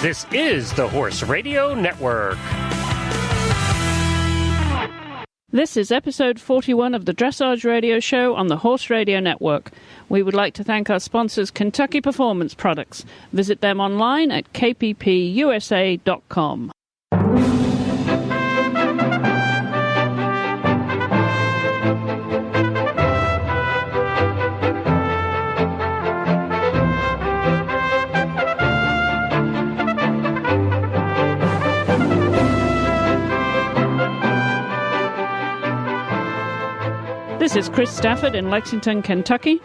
This is the Horse Radio Network. This is episode 41 of the Dressage Radio Show on the Horse Radio Network. We would like to thank our sponsors, Kentucky Performance Products. Visit them online at kppusa.com. This is Chris Stafford in Lexington, Kentucky.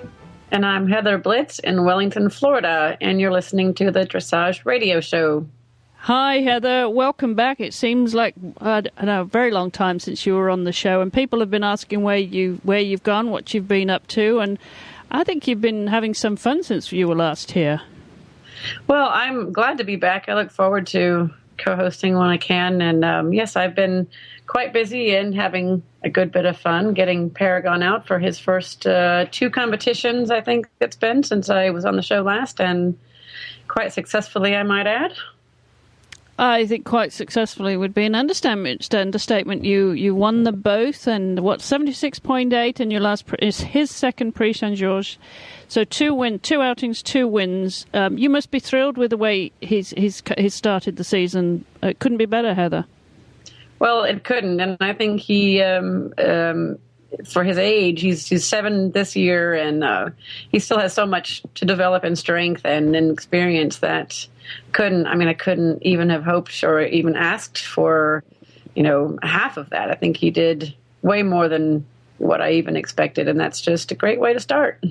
And I'm Heather Blitz in Wellington, Florida, and you're listening to the Dressage Radio Show. Hi, Heather. Welcome back. It seems like a very long time since you were on the show, and people have been asking where you've gone, what you've been up to, and I think you've been having some fun since you were last here. Well, I'm glad to be back. I look forward to co-hosting when I can, and yes, I've been quite busy and having a good bit of fun getting Paragon out for his first two competitions, I think it's been, since I was on the show last, and quite successfully, I might add. I think quite successfully would be an understatement. You won them both, and 76.8, and your last is his second Prix Saint-Georges. So two outings, 2 wins. You must be thrilled with the way he's started the season. It couldn't be better, Heather. Well, it couldn't, and I think he, for his age, he's 7 this year, and he still has so much to develop in strength and in experience that I couldn't even have hoped or even asked for, half of that. I think he did way more than what I even expected, and that's just a great way to start.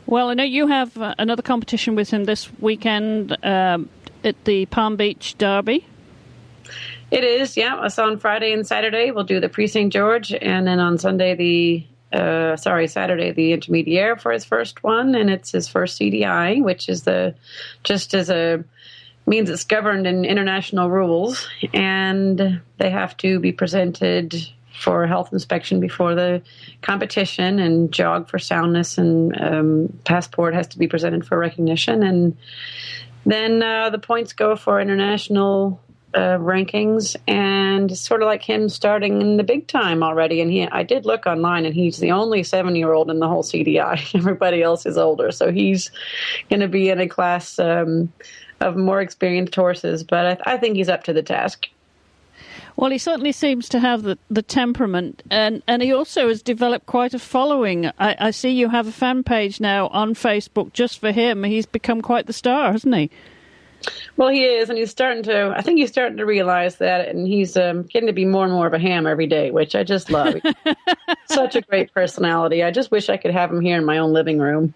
Well, I know you have another competition with him this weekend at the Palm Beach Derby. It is, yeah. It's on Friday and Saturday. We'll do the Prix St. George, and then on Sunday Saturday the Intermediaire for his first one, and it's his first CDI, which is means it's governed in international rules, and they have to be presented for health inspection before the competition, and jog for soundness, and passport has to be presented for recognition, and then the points go for international rankings, and sort of like him starting in the big time already. And I did look online, and he's the only 7-year-old in the whole CDI. Everybody else is older, so he's going to be in a class of more experienced horses. But I think he's up to the task. Well, he certainly seems to have the temperament, and he also has developed quite a following. I see you have a fan page now on Facebook just for him. He's become quite the star, hasn't he? Well, he is, and I think he's starting to realize that, and he's getting to be more and more of a ham every day, which I just love. Such a great personality. I just wish I could have him here in my own living room.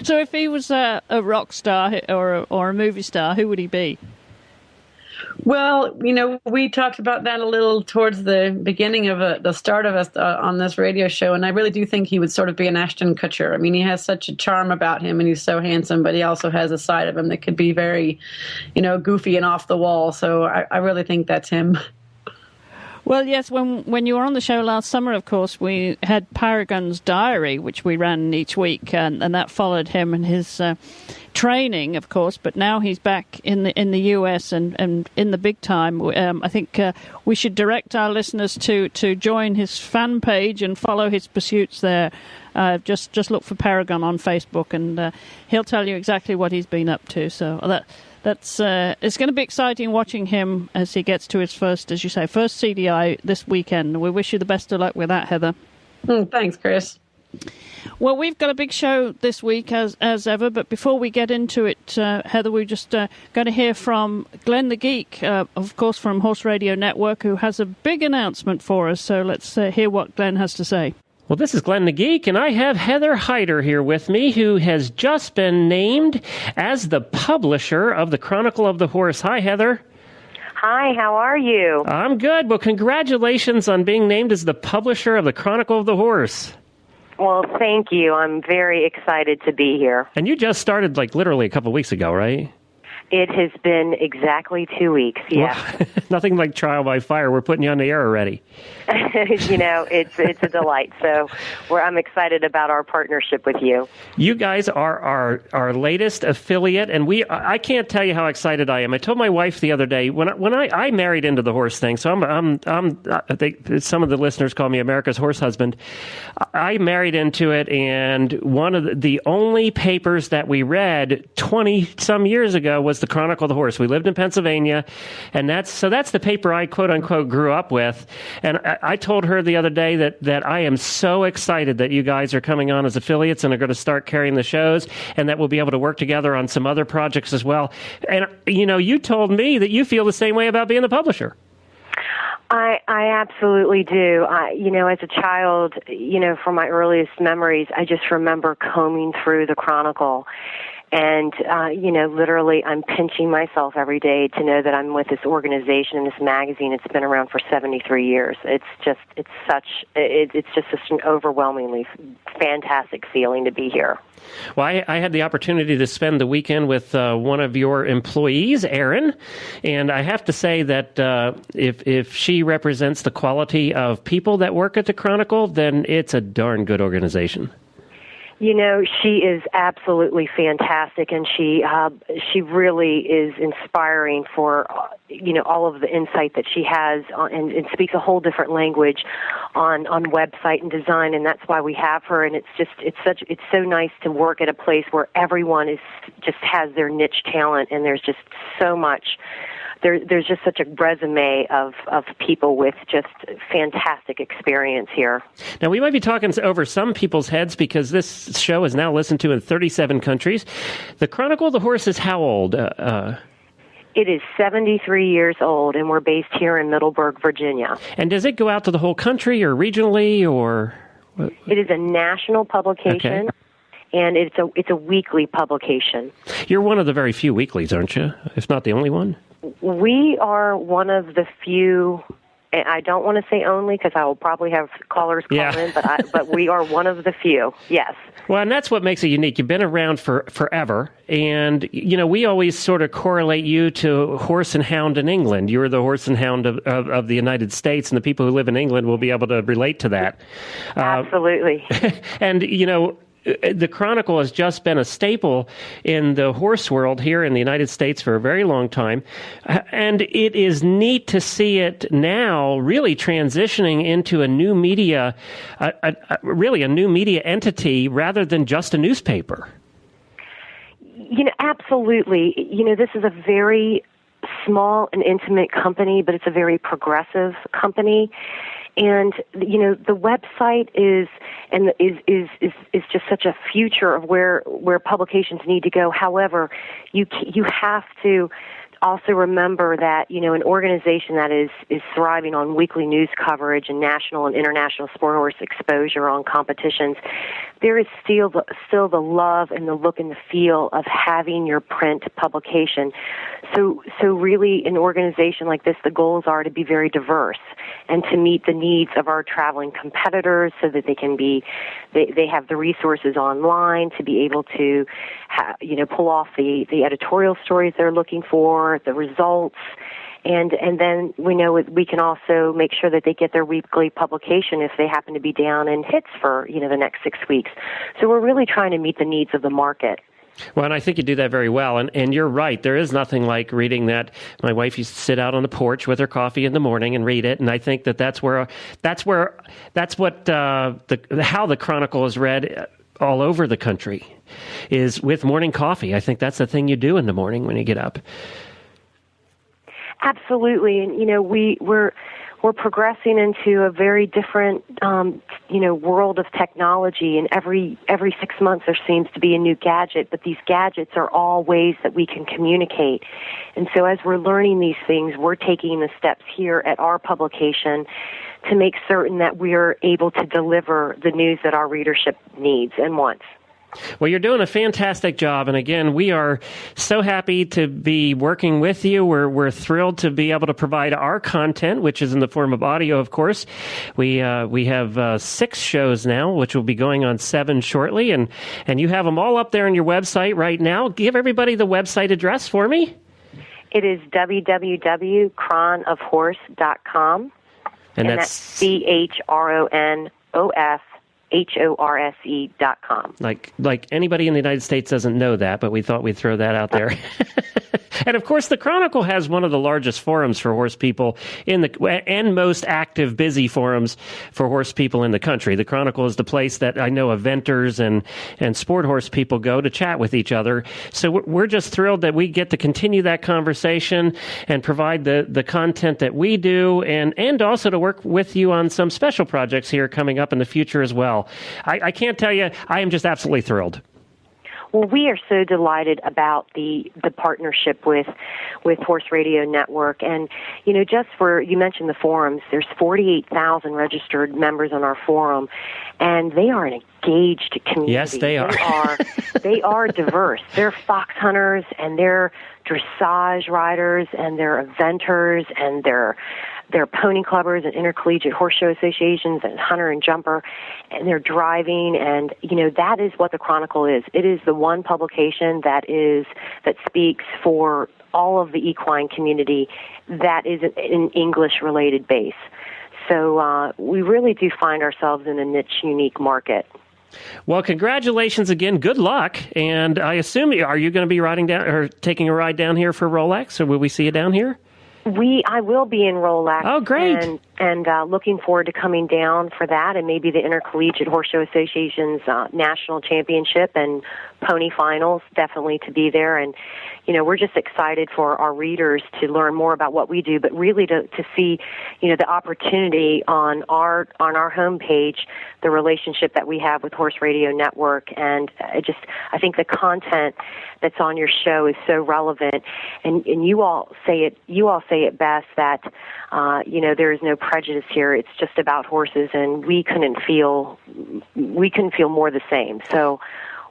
So if he was a rock star or a movie star, who would he be? Well, we talked about that a little towards the beginning of the start of us on this radio show, and I really do think he would sort of be an Ashton Kutcher. I mean, he has such a charm about him, and he's so handsome, but he also has a side of him that could be very, goofy and off the wall. So I really think that's him. Well, yes, when you were on the show last summer, of course, we had Paragon's Diary, which we ran each week, and that followed him and his training, of course, but now he's back in the US and in the big time. I think we should direct our listeners to join his fan page and follow his pursuits there. Just look for Paragon on Facebook, and he'll tell you exactly what he's been up to. So that's it's going to be exciting watching him as he gets to his first, as you say, first CDI this weekend. We wish you the best of luck with that, Heather. Thanks, Chris. Well, we've got a big show this week, as ever, but before we get into it, Heather, we're just going to hear from Glenn the Geek, of course, from Horse Radio Network, who has a big announcement for us. So let's hear what Glenn has to say. Well, this is Glenn the Geek, and I have Heather Hyder here with me, who has just been named as the publisher of the Chronicle of the Horse. Hi, Heather. Hi, how are you? I'm good. Well, congratulations on being named as the publisher of the Chronicle of the Horse. Well, thank you. I'm very excited to be here. And you just started, literally a couple of weeks ago, right? It has been exactly 2 weeks, yeah. Well, nothing like trial by fire. We're putting you on the air already. It's a delight. So I'm excited about our partnership with you. You guys are our latest affiliate, and I can't tell you how excited I am. I told my wife the other day when I married into the horse thing. So some of the listeners call me America's horse husband. I married into it, and one of the only papers that we read 20 some years ago was the Chronicle of the Horse. We lived in Pennsylvania, and that's the paper I quote unquote grew up with. And I told her the other day that I am so excited that you guys are coming on as affiliates and are going to start carrying the shows, and that we'll be able to work together on some other projects as well. And you told me that you feel the same way about being the publisher. I absolutely do. As a child, from my earliest memories, I just remember combing through the Chronicle. And, literally I'm pinching myself every day to know that I'm with this organization and this magazine. It's been around for 73 years. It's just such an overwhelmingly fantastic feeling to be here. Well, I had the opportunity to spend the weekend with one of your employees, Erin, and I have to say that if she represents the quality of people that work at the Chronicle, then it's a darn good organization. She is absolutely fantastic, and she really is inspiring for, all of the insight that she has and speaks a whole different language on website and design, and that's why we have her. And it's so nice to work at a place where everyone just has their niche talent, and there's just so much. There's just such a resume of people with just fantastic experience here. Now, we might be talking over some people's heads because this show is now listened to in 37 countries. The Chronicle of the Horse is how old? It is 73 years old, and we're based here in Middleburg, Virginia. And does it go out to the whole country or regionally, or? It is a national publication. Okay. And it's a weekly publication. You're one of the very few weeklies, aren't you? If not the only one? We are one of the few, and I don't want to say only because I will probably have callers call in, but we are one of the few, yes. Well, and that's what makes it unique. You've been around for forever, and, we always sort of correlate you to Horse and Hound in England. You're the Horse and Hound of the United States, and the people who live in England will be able to relate to that. Absolutely. And, the Chronicle has just been a staple in the horse world here in the United States for a very long time. And it is neat to see it now really transitioning into a new media, really a new media entity rather than just a newspaper. Absolutely. This is a very small and intimate company, but it's a very progressive company. And the website is just such a future of where publications need to go. However, you have to also remember that an organization that is thriving on weekly news coverage and national and international sport horse exposure on competitions, there is still the love and the look and the feel of having your print publication. So really, an organization like this, the goals are to be very diverse and to meet the needs of our traveling competitors, so that they have the resources online to be able to pull off the editorial stories they're looking for, the results. And then we know we can also make sure that they get their weekly publication if they happen to be down in hits for the next 6 weeks. So we're really trying to meet the needs of the market. Well, and I think you do that very well. And you're right. There is nothing like reading that. My wife used to sit out on the porch with her coffee in the morning and read it. And I think that's what how the Chronicle is read all over the country, is with morning coffee. I think that's the thing you do in the morning when you get up. Absolutely. And, we're progressing into a very different, world of technology. And every 6 months there seems to be a new gadget, but these gadgets are all ways that we can communicate. And so as we're learning these things, we're taking the steps here at our publication to make certain that we're able to deliver the news that our readership needs and wants. Well, you're doing a fantastic job. And again, we are so happy to be working with you. We're thrilled to be able to provide our content, which is in the form of audio, of course. We have 6 shows now, which will be going on 7 shortly. And you have them all up there on your website right now. Give everybody the website address for me. It is www.chronofhorse.com. And that's CHRONOFHORSE.com. Like anybody in the United States doesn't know that, but we thought we'd throw that out there. And of course, the Chronicle has one of the largest forums for horse people and most active, busy forums for horse people in the country. The Chronicle is the place that I know eventers and sport horse people go to chat with each other. So we're just thrilled that we get to continue that conversation and provide the content that we do, and also to work with you on some special projects here coming up in the future as well. I can't tell you, I am just absolutely thrilled. Well, we are so delighted about the partnership with Horse Radio Network. And, just you mentioned the forums, there's 48,000 registered members on our forum, and they are an engaged community. Yes, they are. They are diverse. They're fox hunters, and they're dressage riders, and they're eventers, and they're pony clubbers and intercollegiate horse show associations and hunter and jumper, and they're driving, and that is what the Chronicle is. It is the one publication that speaks for all of the equine community that is an English-related base. So we really do find ourselves in a niche, unique market. Well, congratulations again. Good luck. And I assume, are you going to be riding down or taking a ride down here for Rolex, or will we see you down here? I will be in Rolex. Oh, great. And looking forward to coming down for that, and maybe the Intercollegiate Horse Show Association's National Championship and Pony Finals, definitely to be there. And, we're just excited for our readers to learn more about what we do, but really to see, the opportunity on our homepage, the relationship that we have with Horse Radio Network. And I think the content that's on your show is so relevant. And you all say it best that, there is no prejudice here. It's just about horses, and we couldn't feel more the same. So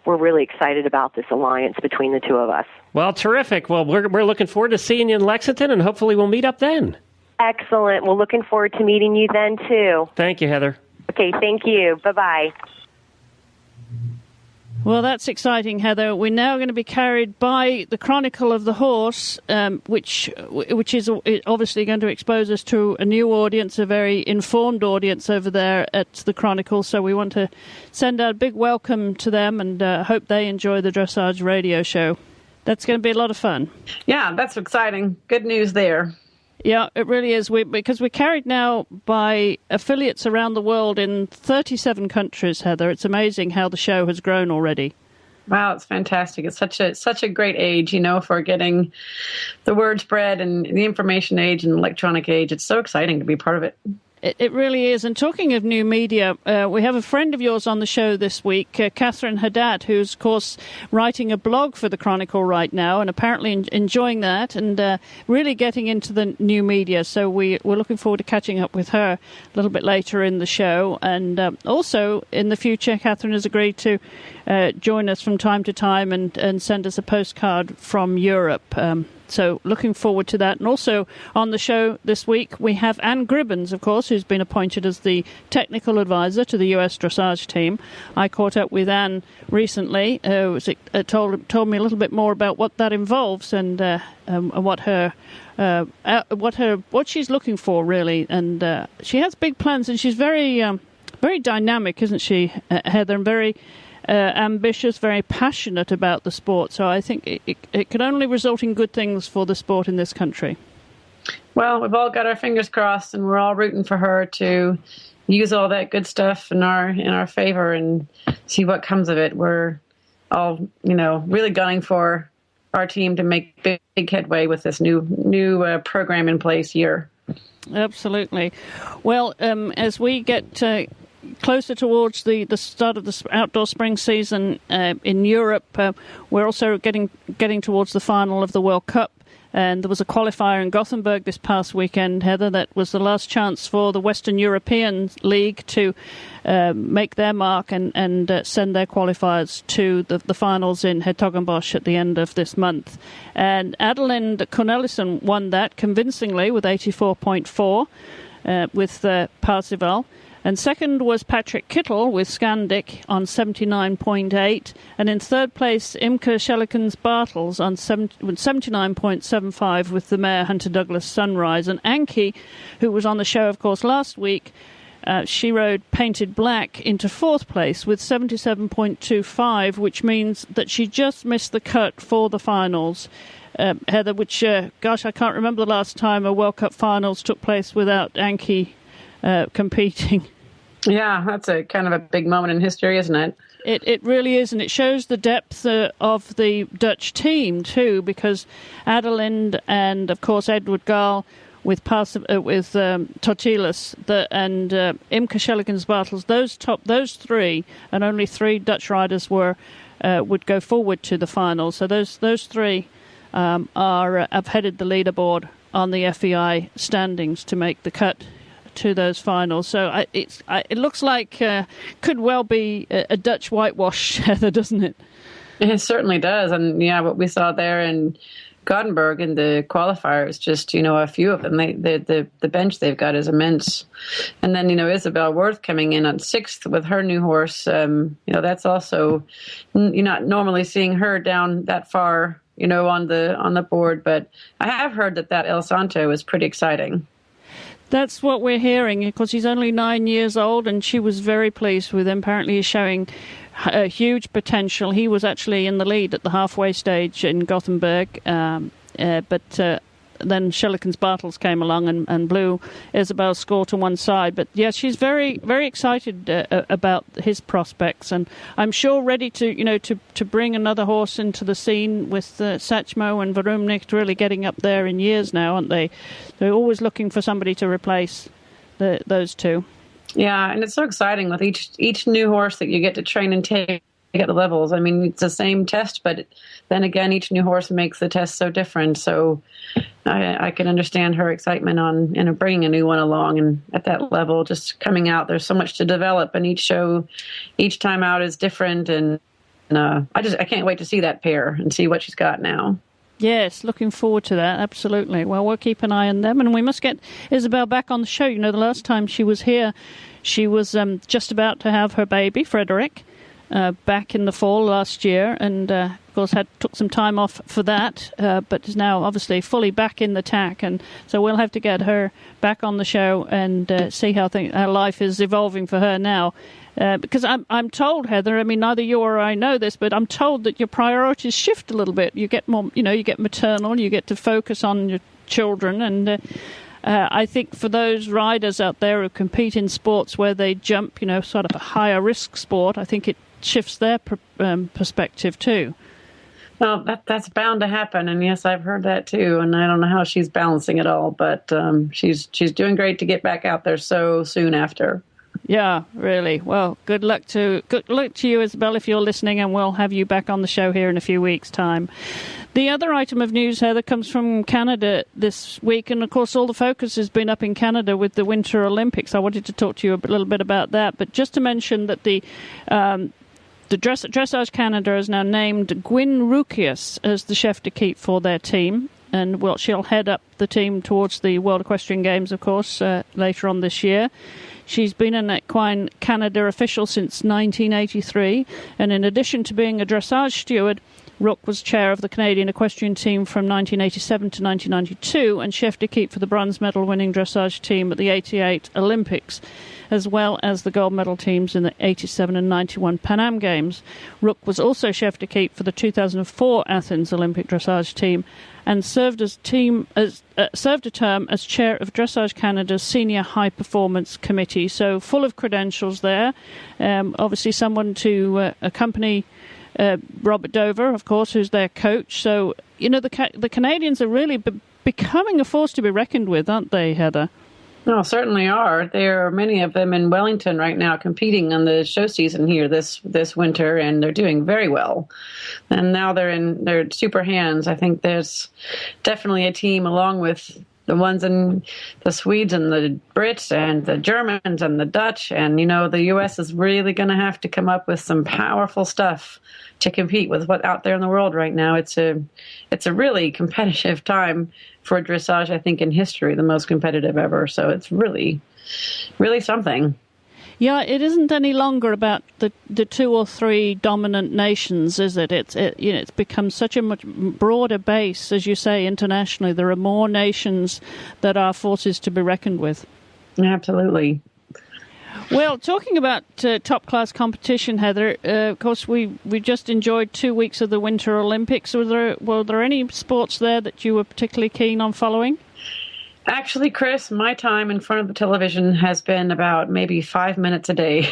we're really excited about this alliance between the two of us. Well, terrific. Well, we're looking forward to seeing you in Lexington, and hopefully we'll meet up then. Excellent. Well, looking forward to meeting you then, too. Thank you, Heather. Okay, thank you. Bye-bye. Well, that's exciting, Heather. We're now going to be carried by the Chronicle of the Horse, which is obviously going to expose us to a new audience, a very informed audience over there at the Chronicle. So we want to send out a big welcome to them, and hope they enjoy the Dressage radio show. That's going to be a lot of fun. Yeah, that's exciting. Good news there. Yeah, it really is. Because we're carried now by affiliates around the world in 37 countries, Heather. It's amazing how the show has grown already. Wow, it's fantastic. It's such a great age, for getting the word spread and the information age and electronic age. It's so exciting to be part of it. It really is. And talking of new media, we have a friend of yours on the show this week, Catherine Haddad, who's, of course, writing a blog for the Chronicle right now and apparently enjoying that and really getting into the new media. So we're looking forward to catching up with her a little bit later in the show. And also, in the future, Catherine has agreed to join us from time to time and send us a postcard from Europe. So looking forward to that. And also on the show this week, we have Anne Gribbons, of course, who's been appointed as the technical advisor to the U.S. dressage team. I caught up with Anne recently. Told me a little bit more about what that involves and what she's looking for, really. And she has big plans, and she's very dynamic, isn't she, Heather, and very ambitious, very passionate about the sport. So I think it could only result in good things for the sport in this country. Well, we've all got our fingers crossed, and we're all rooting for her to use all that good stuff in our favor and see what comes of it. We're all, really gunning for our team to make big headway with this new program in place here. Absolutely. Well, as we get closer towards the start of the outdoor spring season in Europe, we're also getting towards the final of the World Cup And there was a qualifier in Gothenburg this past weekend, Heather, that was the last chance for the Western European League to make their mark and send their qualifiers to the finals in Hertogenbosch at the end of this month. And Adelind Cornelissen won that convincingly with 84.4 with Parzival. And second was Patrick Kittel with Scandic on 79.8. And in third place, Imke Schellekens-Bartels on 79.75 with the mare Hunter Douglas Sunrise. And Anki, who was on the show, of course, last week, she rode Painted Black into fourth place with 77.25, which means that she just missed the cut for the finals. Heather, which, gosh, I can't remember the last time a World Cup finals took place without Anki competing. Yeah, that's a kind of a big moment in history, isn't it? It really is, and it shows the depth of the Dutch team too, because Adelind and of course Edward Gaal with Totilas and Imke Schellekens-Bartels, those three, and only three Dutch riders would go forward to the final. So those three have headed the leaderboard on the FEI standings to make the cut to those finals. So it looks like could well be a Dutch whitewash, Heather, doesn't it? It certainly does. And yeah, what we saw there in Gothenburg in the qualifiers, just, a few of them, the bench they've got is immense. And then, Isabel Worth coming in on sixth with her new horse, that's also, you're not normally seeing her down that far, on the board. But I have heard that El Santo is pretty exciting. That's what we're hearing, because he's only 9 years old, and she was very pleased with him. Apparently he's showing huge potential. He was actually in the lead at the halfway stage in Gothenburg, but then Schellekens-Bartels came along and blew Isabel's score to one side. But yeah, she's very, very excited about his prospects, and I'm sure ready to bring another horse into the scene with Satchmo and Varumnik really getting up there in years now, aren't they? They're always looking for somebody to replace those two. Yeah, and it's so exciting with each new horse that you get to train and take at the levels. I mean, it's the same test, but then again, each new horse makes the test so different. So I can understand her excitement on bringing a new one along, and at that level, just coming out. There's so much to develop, and each time out is different. And I can't wait to see that pair and see what she's got now. Yes, looking forward to that, absolutely. Well, we'll keep an eye on them, and we must get Isabel back on the show. The last time she was here, she was just about to have her baby, Frederick, back in the fall last year, and of course took some time off for that, but is now obviously fully back in the tack, and so we'll have to get her back on the show and see how life is evolving for her now. Because I'm told, Heather, I mean, neither you or I know this, but I'm told that your priorities shift a little bit. You get more, you get maternal, you get to focus on your children, and I think for those riders out there who compete in sports where they jump, sort of a higher risk sport, I think it shifts their perspective too. Well, that's bound to happen, and yes, I've heard that too. And I don't know how she's balancing it all, but she's doing great to get back out there so soon after. Yeah, really. Well, good luck to you, Isabel, if you're listening, and we'll have you back on the show here in a few weeks' time. The other item of news, Heather, comes from Canada this week, and of course all the focus has been up in Canada with the Winter Olympics. I wanted to talk to you a little bit about that, but just to mention that the Dressage Canada has now named Gwyn Rukius as the chef de keep for their team, and she'll head up the team towards the World Equestrian Games, of course, later on this year. She's been an Equine Canada official since 1983, and in addition to being a dressage steward, Rook was chair of the Canadian equestrian team from 1987 to 1992 and chef de keep for the bronze medal winning dressage team at the 88 Olympics, as well as the gold medal teams in the 87 and 91 Pan Am Games. Rook was also chef de keep for the 2004 Athens Olympic dressage team and served a term as chair of Dressage Canada's Senior High Performance Committee. So full of credentials there. Obviously someone to accompany Robert Dover, of course, who's their coach. So, the Canadians are really becoming a force to be reckoned with, aren't they, Heather? No, certainly are. There are many of them in Wellington right now competing on the show season here this winter, and they're doing very well. And now they're in their super hands. I think there's definitely a team along with the ones in the Swedes and the Brits and the Germans and the Dutch. And, the U.S. is really going to have to come up with some powerful stuff to compete with what's out there in the world right now. It's a really competitive time for dressage, I think, in history, the most competitive ever. So it's really, really something. Yeah, it isn't any longer about the two or three dominant nations, is it? It's become such a much broader base, as you say, internationally. There are more nations that are forces to be reckoned with. Absolutely. Well, talking about top-class competition, Heather, of course, we just enjoyed 2 weeks of the Winter Olympics. Were there any sports there that you were particularly keen on following? Actually, Chris, my time in front of the television has been about maybe 5 minutes a day.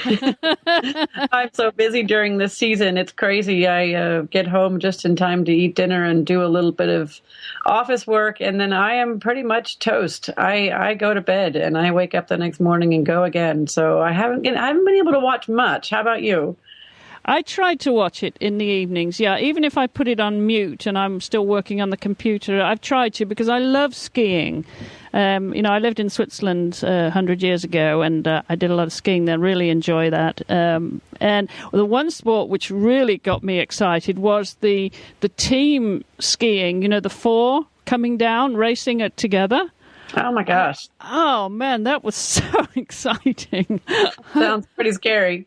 I'm so busy during this season. It's crazy. I get home just in time to eat dinner and do a little bit of office work, and then I am pretty much toast. I go to bed, and I wake up the next morning and go again. So I haven't been able to watch much. How about you? I tried to watch it in the evenings, yeah. Even if I put it on mute and I'm still working on the computer, I've tried to because I love skiing. I lived in Switzerland 100 years ago, and I did a lot of skiing there. Really enjoy that. And the one sport which really got me excited was the team skiing. The four coming down, racing it together. Oh my gosh! Oh man, that was so exciting. Sounds pretty scary.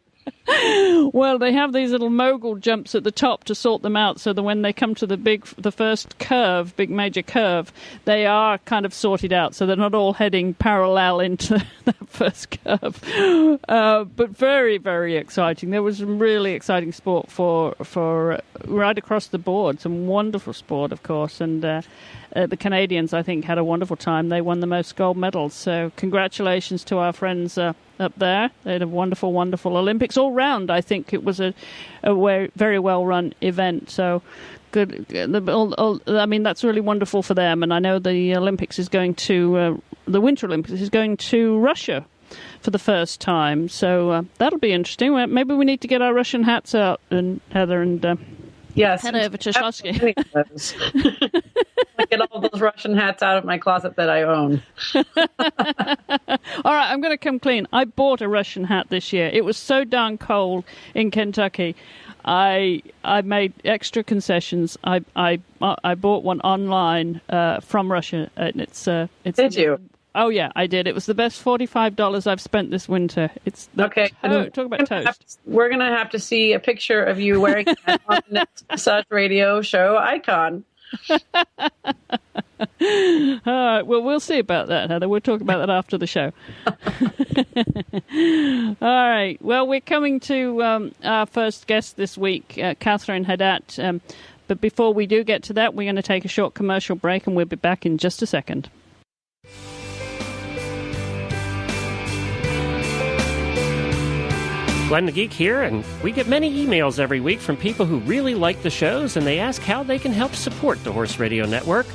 Well, they have these little mogul jumps at the top to sort them out so that when they come to the first curve, big major curve, they are kind of sorted out so they're not all heading parallel into that first curve. But very, very exciting. There was some really exciting sport for right across the board. Some wonderful sport, of course, and the Canadians, I think, had a wonderful time. They won the most gold medals. So congratulations to our friends up there. They had a wonderful, wonderful Olympics. All round, I think it was a very well-run event. So good. I mean, that's really wonderful for them. And I know the Olympics is going to, the Winter Olympics is going to Russia for the first time. So that'll be interesting. Maybe we need to get our Russian hats out, and Heather, and yes, head over to Shosky. I get all those Russian hats out of my closet that I own. All right, I'm going to come clean. I bought a Russian hat this year. It was so darn cold in Kentucky. I made extra concessions. I bought one online from Russia, and it's. Did you? Oh yeah, I did. It was the best $45 I've spent this winter. It's okay. Talk about toast. We're going to have to see a picture of you wearing that on the next Dressage Radio show icon. All right, well, we'll see about that, Heather. We'll talk about that after the show. All right. Well, we're coming to our first guest this week, Catherine Haddad. But before we do get to that, we're going to take a short commercial break, and we'll be back in just a second. Glenn the Geek here, and we get many emails every week from people who really like the shows, and they ask how they can help support the Horse Radio Network.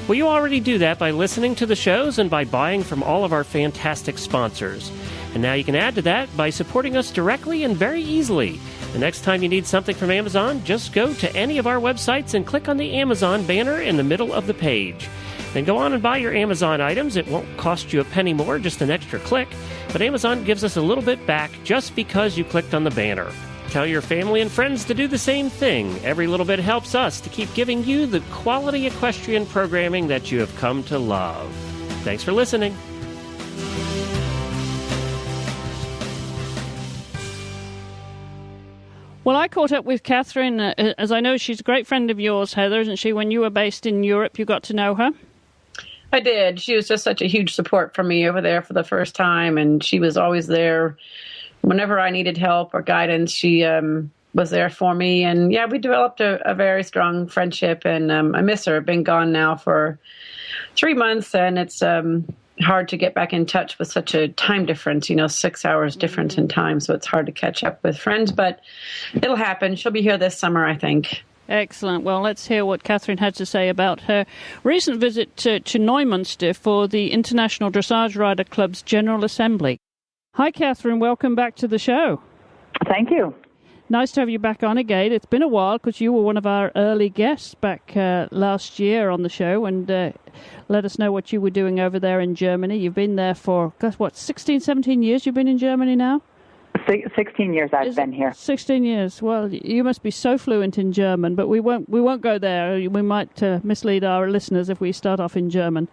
Well, you already do that by listening to the shows and by buying from all of our fantastic sponsors. And now you can add to that by supporting us directly and very easily. The next time you need something from Amazon, just go to any of our websites and click on the Amazon banner in the middle of the page. Then go on and buy your Amazon items. It won't cost you a penny more, just an extra click. But Amazon gives us a little bit back just because you clicked on the banner. Tell your family and friends to do the same thing. Every little bit helps us to keep giving you the quality equestrian programming that you have come to love. Thanks for listening. Well, I caught up with Catherine, as I know she's a great friend of yours, Heather, isn't she? When you were based in Europe, you got to know her? I did. She was just such a huge support for me over there for the first time, and she was always there whenever I needed help or guidance. She was there for me, and yeah, we developed a very strong friendship, and I miss her. I've been gone now for 3 months, and it's hard to get back in touch with such a time difference, 6 hours difference in time, so it's hard to catch up with friends, but it'll happen. She'll be here this summer, I think. Excellent. Well, let's hear what Catherine had to say about her recent visit to Neumünster for the International Dressage Rider Club's General Assembly. Hi, Catherine. Welcome back to the show. Thank you. Nice to have you back on again. It's been a while because you were one of our early guests back last year on the show, and let us know what you were doing over there in Germany. You've been there for, 16, 17 years you've been in Germany now? 16 years I've been here. 16 years. Well, you must be so fluent in German, but we won't go there. We might mislead our listeners if we start off in German.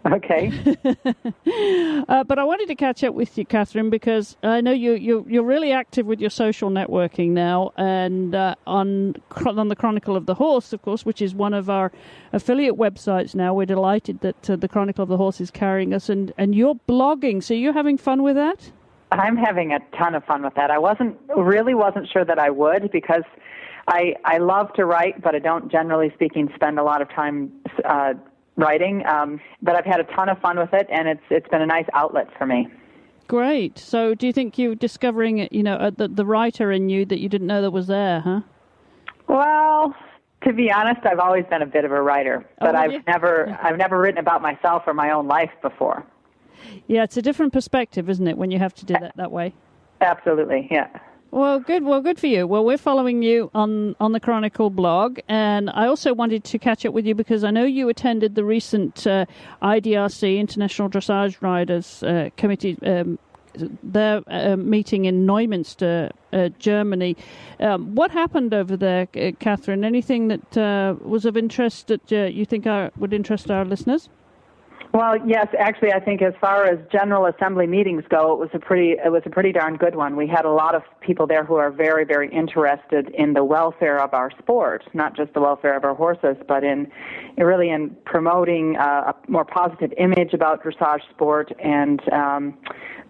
Okay. But I wanted to catch up with you, Catherine, because I know you're really active with your social networking now, and on the Chronicle of the Horse, of course, which is one of our affiliate websites now. We're delighted that the Chronicle of the Horse is carrying us, and you're blogging. So you're having fun with that? I'm having a ton of fun with that. I wasn't sure that I would, because I love to write, but I don't, generally speaking, spend a lot of time writing, but I've had a ton of fun with it, and it's been a nice outlet for me. Great. So do you think you're discovering, the writer in you that you didn't know that was there, huh? Well, to be honest, I've always been a bit of a writer, but I've never written about myself or my own life before. Yeah, it's a different perspective, isn't it, when you have to do that way? Absolutely, yeah. Well, good for you. Well, we're following you on the Chronicle blog, and I also wanted to catch up with you because I know you attended the recent IDRC, International Dressage Riders Committee, their meeting in Neumünster, Germany. What happened over there, Catherine? Anything that was of interest that you think would interest our listeners? Well, yes, actually, I think as far as General Assembly meetings go, it was a pretty darn good one. We had a lot of people there who are very, very interested in the welfare of our sport, not just the welfare of our horses, but in promoting a more positive image about dressage sport. And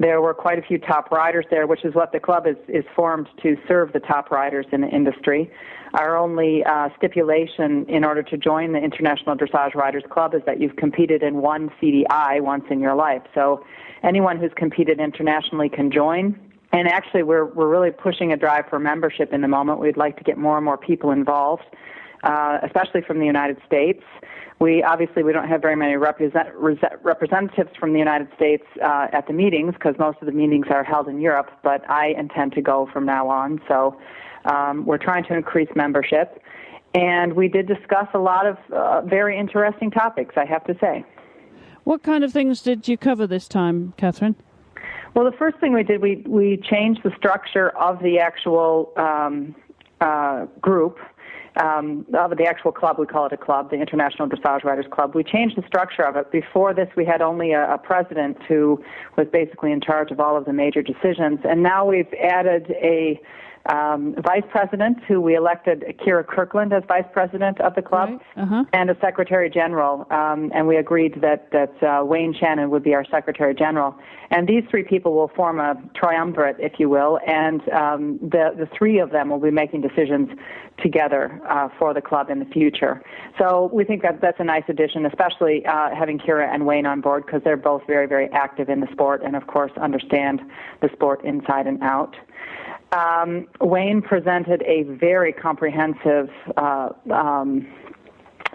there were quite a few top riders there, which is what the club is formed to serve the top riders in the industry. Our only stipulation in order to join the International Dressage Riders Club is that you've competed in one CDI once in your life. So anyone who's competed internationally can join. And actually, we're really pushing a drive for membership in the moment. We'd like to get more and more people involved, especially from the United States. We don't have very many representatives from the United States at the meetings because most of the meetings are held in Europe, but I intend to go from now on. So we're trying to increase membership, and we did discuss a lot of very interesting topics, I have to say. What kind of things did you cover this time, Catherine? Well, the first thing we did, we changed the structure of the actual group, of the actual club. We call it a club, the International Dressage Riders Club. We changed the structure of it. Before this, we had only a president who was basically in charge of all of the major decisions, and now we've added a vice president, who we elected Kira Kirkland as vice president of the club, right. Uh-huh. And a secretary general. And we agreed that Wayne Shannon would be our secretary general. And these three people will form a triumvirate, if you will, and the three of them will be making decisions together for the club in the future. So we think that that's a nice addition, especially having Kira and Wayne on board, because they're both very, very active in the sport and, of course, understand the sport inside and out. Wayne presented a very comprehensive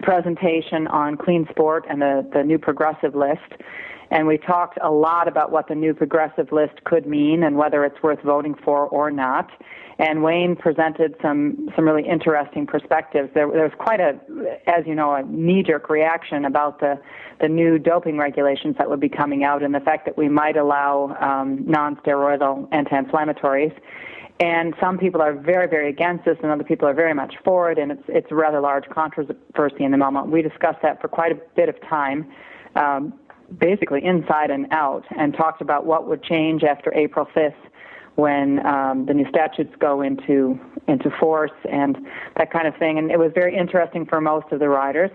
presentation on clean sport and the new progressive list. And we talked a lot about what the new progressive list could mean and whether it's worth voting for or not. And Wayne presented some really interesting perspectives. There was quite a knee-jerk reaction about the new doping regulations that would be coming out and the fact that we might allow non-steroidal anti-inflammatories. And some people are very, very against this, and other people are very much for it, and it's a rather large controversy in the moment. We discussed that for quite a bit of time, basically inside and out, and talked about what would change after April 5th when the new statutes go into force and that kind of thing. And it was very interesting for most of the riders.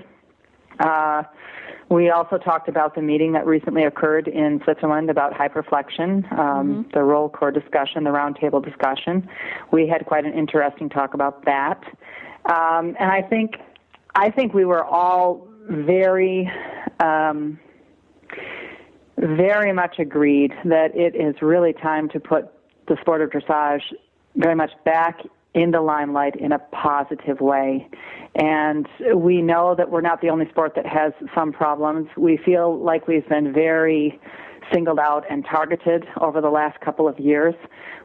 We also talked about the meeting that recently occurred in Switzerland about hyperflexion, the roll core discussion, the roundtable discussion. We had quite an interesting talk about that. And I think we were all very, very much agreed that it is really time to put the sport of dressage very much back in the limelight in a positive way. And we know that we're not the only sport that has some problems. We feel like we've been very singled out and targeted over the last couple of years.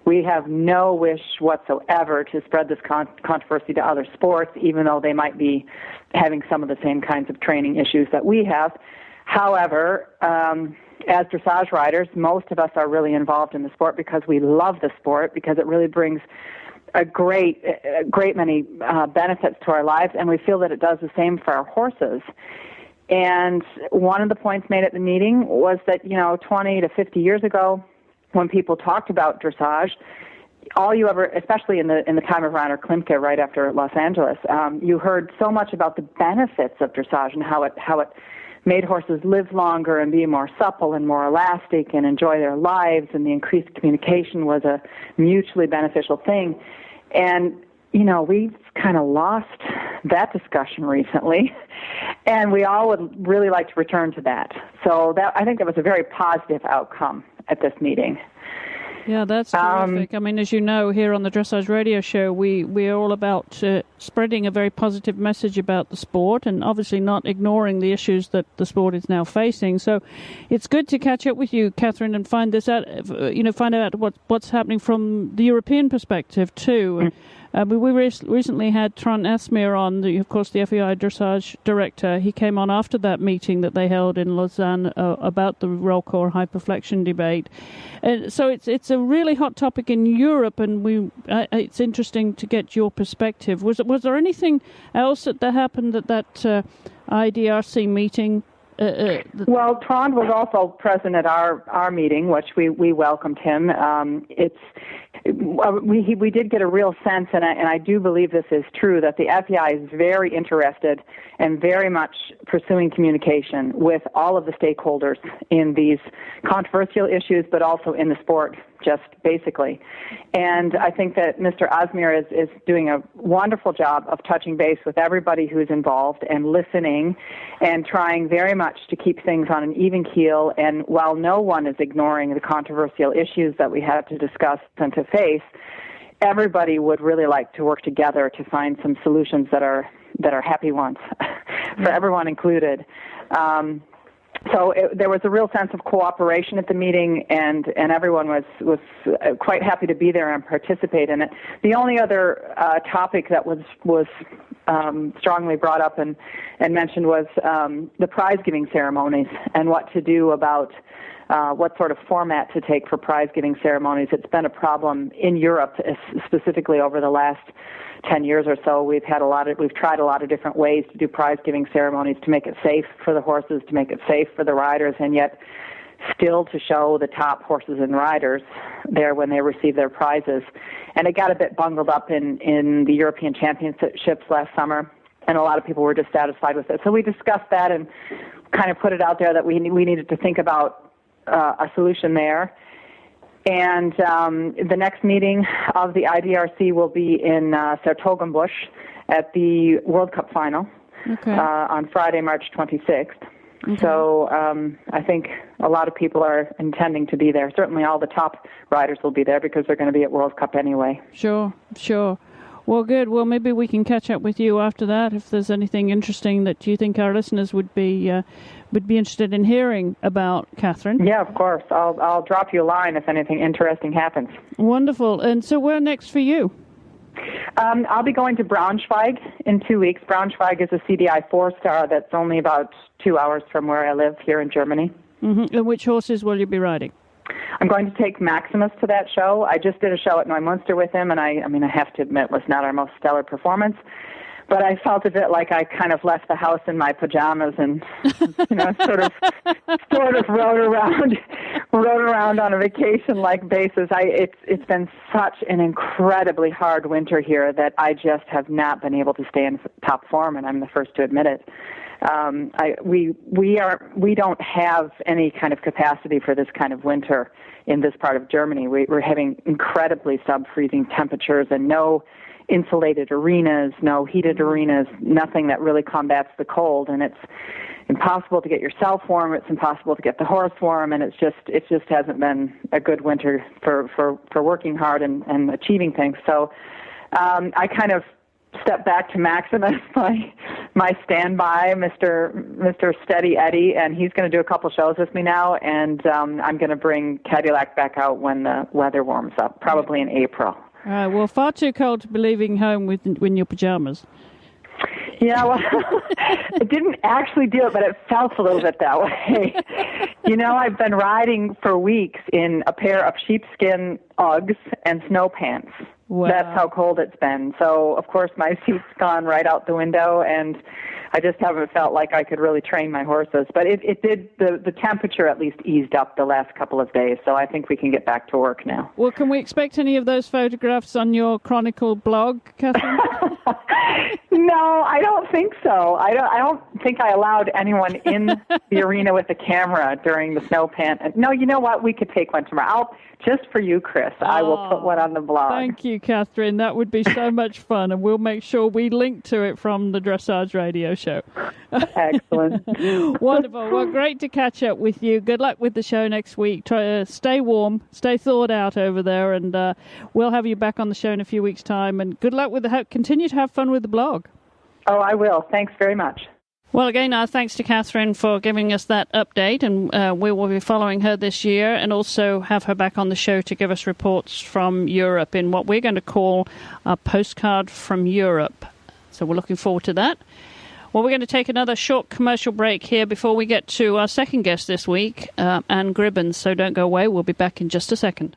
We have no wish whatsoever to spread this controversy to other sports, even though they might be having some of the same kinds of training issues that we have. However, as dressage riders, most of us are really involved in the sport because we love the sport, because it really brings a great many benefits to our lives, and we feel that it does the same for our horses. And one of the points made at the meeting was that, 20 to 50 years ago, when people talked about dressage, all you ever, especially in the time of Rainer Klimke right after Los Angeles, you heard so much about the benefits of dressage and how it made horses live longer and be more supple and more elastic and enjoy their lives, and the increased communication was a mutually beneficial thing. And, we've kind of lost that discussion recently, and we all would really like to return to that. So I think that was a very positive outcome at this meeting. Yeah, that's terrific. I mean, as you know, here on the Dressage Radio Show, we're all about spreading a very positive message about the sport, and obviously not ignoring the issues that the sport is now facing. So it's good to catch up with you, Catherine, and find out what's happening from the European perspective too. We recently had Trond Asmir on, of course, the FEI Dressage director. He came on after that meeting that they held in Lausanne about the roll call hyperflexion debate. So it's a really hot topic in Europe, and it's interesting to get your perspective. Was there anything else that happened at that IDRC meeting? Well, Trond was also present at our meeting, which we welcomed him. We did get a real sense, and I do believe this is true, that the FEI is very interested and very much pursuing communication with all of the stakeholders in these controversial issues, but also in the sport, just basically. And I think that Mr. Asmir is doing a wonderful job of touching base with everybody who's involved and listening and trying very much to keep things on an even keel. And while no one is ignoring the controversial issues that we have to discuss and to face, everybody would really like to work together to find some solutions that are happy ones for everyone included. So there was a real sense of cooperation at the meeting, and everyone was quite happy to be there and participate in it. The only other topic that was strongly brought up and mentioned was the prize-giving ceremonies and what to do about what sort of format to take for prize-giving ceremonies. It's been a problem in Europe, specifically over the last 10 years or so. We've tried a lot of different ways to do prize-giving ceremonies to make it safe for the horses, to make it safe for the riders, and yet still to show the top horses and riders there when they receive their prizes. And it got a bit bungled up in the European Championships last summer, and a lot of people were dissatisfied with it. So we discussed that and kind of put it out there that we needed to think about a solution there. And the next meeting of the IDRC will be in Sertogenbosch at the World Cup final on Friday, March 26th. Okay. So I think a lot of people are intending to be there. Certainly all the top riders will be there because they're going to be at World Cup anyway. Sure. Well, good. Well, maybe we can catch up with you after that if there's anything interesting that you think our listeners would be interested in hearing about, Catherine. Yeah, of course. I'll drop you a line if anything interesting happens. Wonderful. And so where next for you? I'll be going to Braunschweig in 2 weeks. Braunschweig is a CDI 4-star that's only about 2 hours from where I live here in Germany. Mm-hmm. And which horses will you be riding? I'm going to take Maximus to that show. I just did a show at Neumünster with him, and I have to admit, it was not our most stellar performance. But I felt a bit like I kind of left the house in my pajamas and, sort of rode around on a vacation-like basis. It's been such an incredibly hard winter here that I just have not been able to stay in top form, and I'm the first to admit it. We don't have any kind of capacity for this kind of winter in this part of Germany. We're having incredibly sub-freezing temperatures and no insulated arenas, no heated arenas, nothing that really combats the cold, and it's impossible to get yourself warm. It's impossible to get the horse warm, and it just hasn't been a good winter for working hard and achieving things. So I kind of stepped back to Maximus, my standby, Mr. Steady Eddie, and he's going to do a couple shows with me now, and I'm going to bring Cadillac back out when the weather warms up, probably in April. Well, far too cold to be leaving home in your pajamas. Yeah, well, I didn't actually do it, but it felt a little bit that way. I've been riding for weeks in a pair of sheepskin Uggs and snow pants. Wow. That's how cold it's been. So, of course, my seat's gone right out the window, and I just haven't felt like I could really train my horses. But it did, the temperature at least eased up the last couple of days, so I think we can get back to work now. Well, can we expect any of those photographs on your Chronicle blog, Catherine? No, I don't think so. I don't think I allowed anyone in the arena with a camera during the snow pant. No, you know what? We could take one tomorrow. Just for you, Chris. I will put one on the blog. Thank you, Catherine. That would be so much fun, and we'll make sure we link to it from the Dressage radio show. Excellent. Wonderful. Well, great to catch up with you. Good luck with the show next week. Try to stay warm, stay thawed out over there, and we'll have you back on the show in a few weeks' time. And good luck with continue to have fun with the blog. Oh, I will. Thanks very much. Well, again, our thanks to Catherine for giving us that update, and we will be following her this year and also have her back on the show to give us reports from Europe in what we're going to call a postcard from Europe. So we're looking forward to that. Well, we're going to take another short commercial break here before we get to our second guest this week, Anne Gribbons, so don't go away. We'll be back in just a second.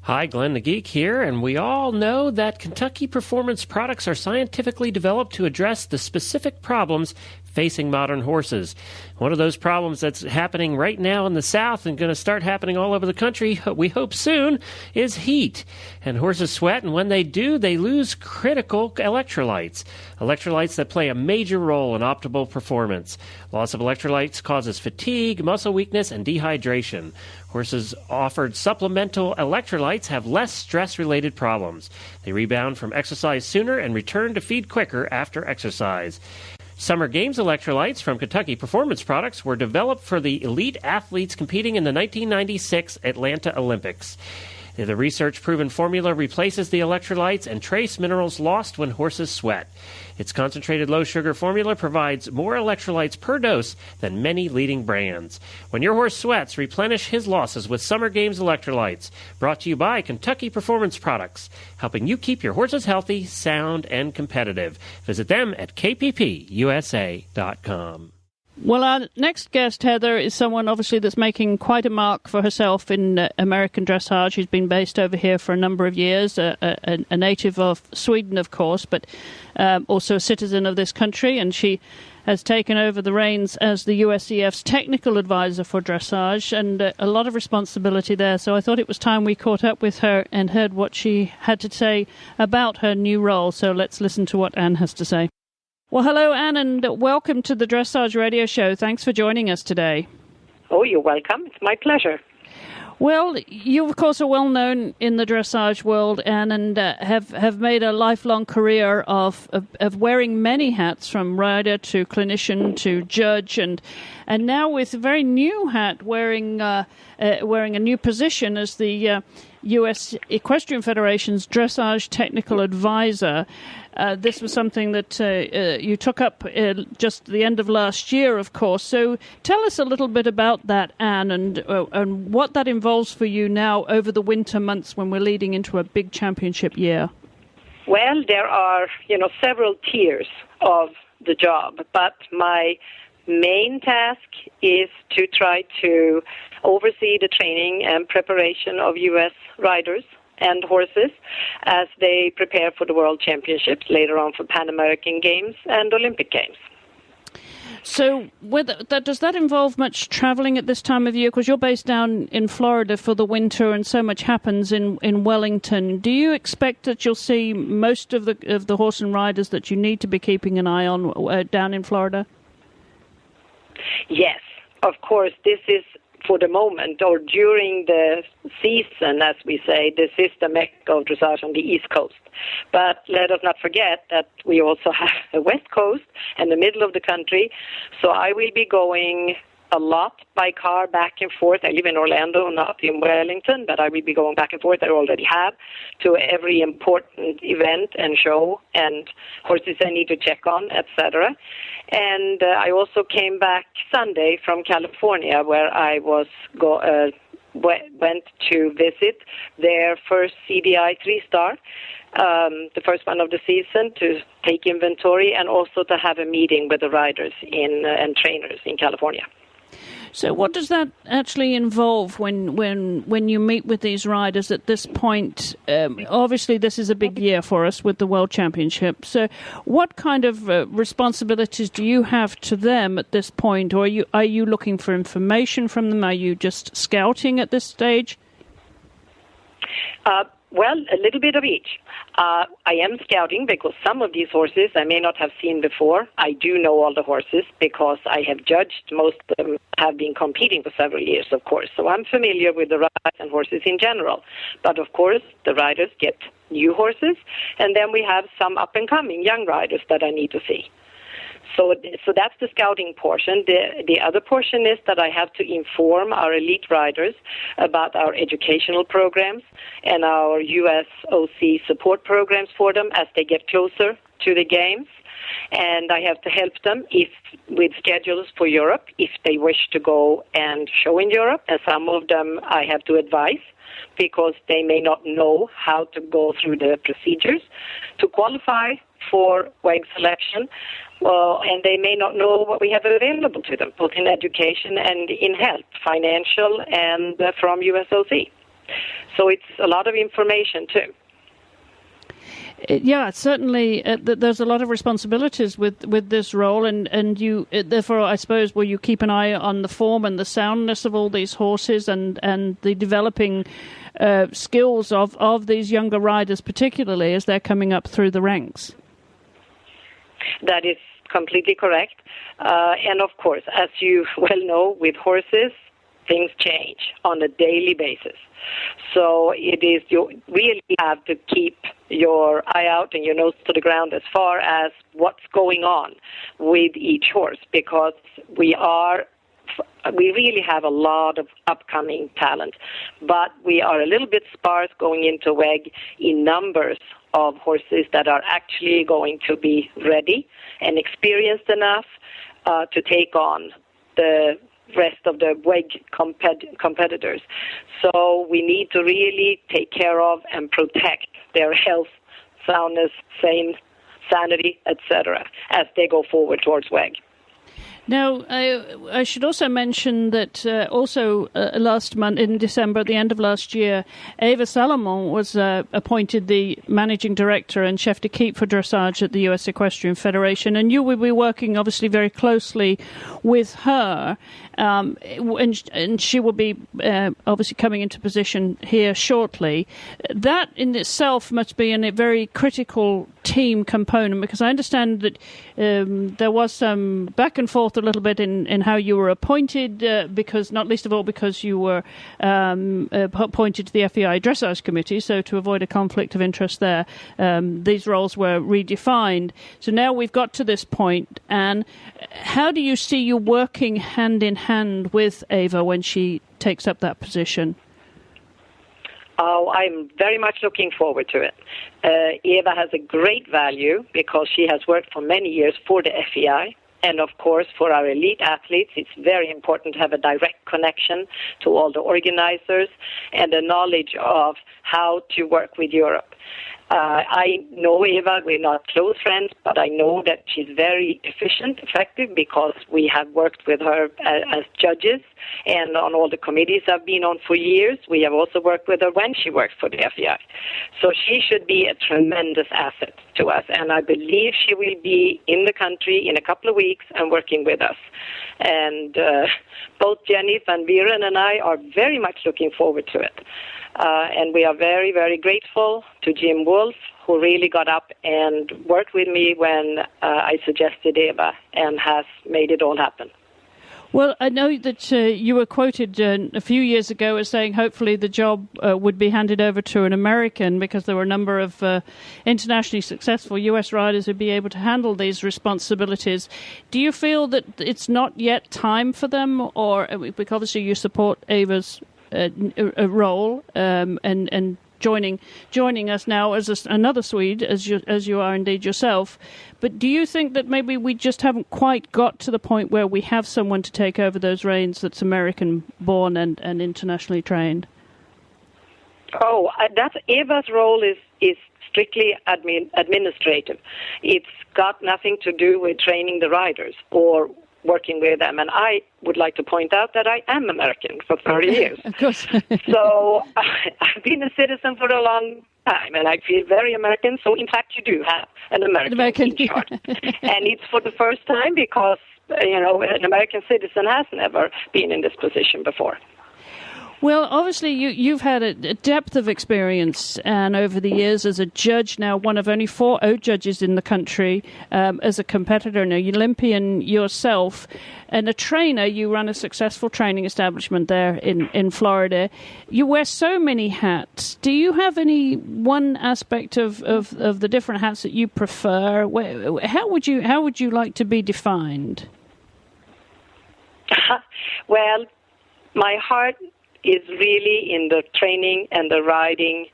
Hi, Glenn the Geek here, and we all know that Kentucky Performance products are scientifically developed to address the specific problems facing modern horses. One of those problems that's happening right now in the South and going to start happening all over the country, we hope soon, is heat. And horses sweat, and when they do, they lose critical electrolytes. Electrolytes that play a major role in optimal performance. Loss of electrolytes causes fatigue, muscle weakness, and dehydration. Horses offered supplemental electrolytes have less stress-related problems. They rebound from exercise sooner and return to feed quicker after exercise. Summer Games electrolytes from Kentucky Performance Products were developed for the elite athletes competing in the 1996 Atlanta Olympics. The research-proven formula replaces the electrolytes and trace minerals lost when horses sweat. Its concentrated low-sugar formula provides more electrolytes per dose than many leading brands. When your horse sweats, replenish his losses with Summer Games electrolytes. Brought to you by Kentucky Performance Products, helping you keep your horses healthy, sound, and competitive. Visit them at kppusa.com. Well, our next guest, Heather, is someone obviously that's making quite a mark for herself in American dressage. She's been based over here for a number of years, a native of Sweden, of course, but also a citizen of this country, and she has taken over the reins as the USEF's technical advisor for dressage, and a lot of responsibility there. So I thought it was time we caught up with her and heard what she had to say about her new role. So let's listen to what Anne has to say. Well, hello, Anne, and welcome to the Dressage Radio Show. Thanks for joining us today. Oh, you're welcome. It's my pleasure. Well, you, of course, are well known in the dressage world, Anne, and have made a lifelong career of wearing many hats, from rider to clinician to judge, and now with a very new hat, wearing a new position as the U.S. Equestrian Federation's Dressage Technical Advisor. This was something that you took up just the end of last year, of course. So tell us a little bit about that, Anne, and what that involves for you now over the winter months when we're leading into a big championship year. Well, there are, several tiers of the job, but my main task is to try to oversee the training and preparation of U.S. riders and horses as they prepare for the World Championships, later on for Pan American Games and Olympic Games. So does that involve much traveling at this time of year? Because you're based down in Florida for the winter and so much happens in Wellington. Do you expect that you'll see most of the horse and riders that you need to be keeping an eye on down in Florida? Yes, of course. This is for the moment, or during the season, as we say. This is the Mecca of dressage on the East Coast. But let us not forget that we also have the West Coast and the middle of the country. So I will be going a lot by car back and forth. I live in Orlando, not in Wellington, but I will be going back and forth. I already have to every important event and show and horses I need to check on, etc. And I also came back Sunday from California, where I went to visit their first CBI 3-star, the first one of the season, to take inventory and also to have a meeting with the riders and trainers in California. So what does that actually involve when you meet with these riders at this point? Obviously, this is a big year for us with the World Championship. So what kind of responsibilities do you have to them at this point? Or are you looking for information from them? Are you just scouting at this stage? Well, a little bit of each. I am scouting because some of these horses I may not have seen before. I do know all the horses because I have judged. Most of them have been competing for several years, of course. So I'm familiar with the riders and horses in general. But, of course, the riders get new horses. And then we have some up-and-coming young riders that I need to see. So that's the scouting portion. The other portion is that I have to inform our elite riders about our educational programs and our USOC support programs for them as they get closer to the games. And I have to help them with schedules for Europe if they wish to go and show in Europe. And some of them I have to advise because they may not know how to go through the procedures to qualify for WEG selection. And they may not know what we have available to them, both in education and in help, financial and from USOC. So it's a lot of information, too. Yeah, certainly there's a lot of responsibilities with this role, and you therefore, I suppose, will you keep an eye on the form and the soundness of all these horses and the developing skills of these younger riders, particularly as they're coming up through the ranks? That is completely correct. And, of course, as you well know, with horses, things change on a daily basis. So you really have to keep your eye out and your nose to the ground as far as what's going on with each horse, because we really have a lot of upcoming talent, but we are a little bit sparse going into WEG in numbers of horses that are actually going to be ready and experienced enough to take on the rest of the WEG competitors. So we need to really take care of and protect their health, soundness, sanity, etc., as they go forward towards WEG. Now, I should also mention that last month, in December, at the end of last year, Eva Salomon was appointed the managing director and chef d'équipe for dressage at the U.S. Equestrian Federation, and you will be working, obviously, very closely with her, and she will be obviously coming into position here shortly. That in itself must be a very critical team component, because I understand that there was some back and forth a little bit in how you were appointed, because not least of all because you were appointed to the FEI Dressage Committee, so to avoid a conflict of interest there, these roles were redefined. So now we've got to this point, and how do you see you working hand in hand with Eva when she takes up that position? Oh, I'm very much looking forward to it. Eva has a great value because she has worked for many years for the FEI. And, of course, for our elite athletes, it's very important to have a direct connection to all the organizers and the knowledge of how to work with Europe. I know Eva, we're not close friends, but I know that she's very efficient, effective, because we have worked with her as judges and on all the committees I've been on for years. We have also worked with her when she worked for the FEI. So she should be a tremendous asset to us, and I believe she will be in the country in a couple of weeks and working with us. And both Jenny Van Buren and I are very much looking forward to it. And we are very, very grateful to Jim Wolf, who really got up and worked with me when I suggested Eva and has made it all happen. Well, I know that you were quoted a few years ago as saying hopefully the job would be handed over to an American because there were a number of internationally successful US riders who'd be able to handle these responsibilities. Do you feel that it's not yet time for them, or because obviously you support Ava's role and joining us now as another Swede, as you are indeed yourself. But do you think that maybe we just haven't quite got to the point where we have someone to take over those reins that's American-born and internationally trained? Oh, that's Eva's role is strictly administrative. It's got nothing to do with training the riders or working with them. And I would like to point out that I am American for 30 years. Of course. So I've been a citizen for a long time, and I feel very American. So, in fact, you do have an American in charge. And it's for the first time because, an American citizen has never been in this position before. Well, obviously, you've had a depth of experience, and over the years as a judge, now one of only 4 judges in the country, as a competitor, and an Olympian yourself, and a trainer. You run a successful training establishment there in Florida. You wear so many hats. Do you have any one aspect of the different hats that you prefer? How would you like to be defined? Well, my heart is really in the training and the riding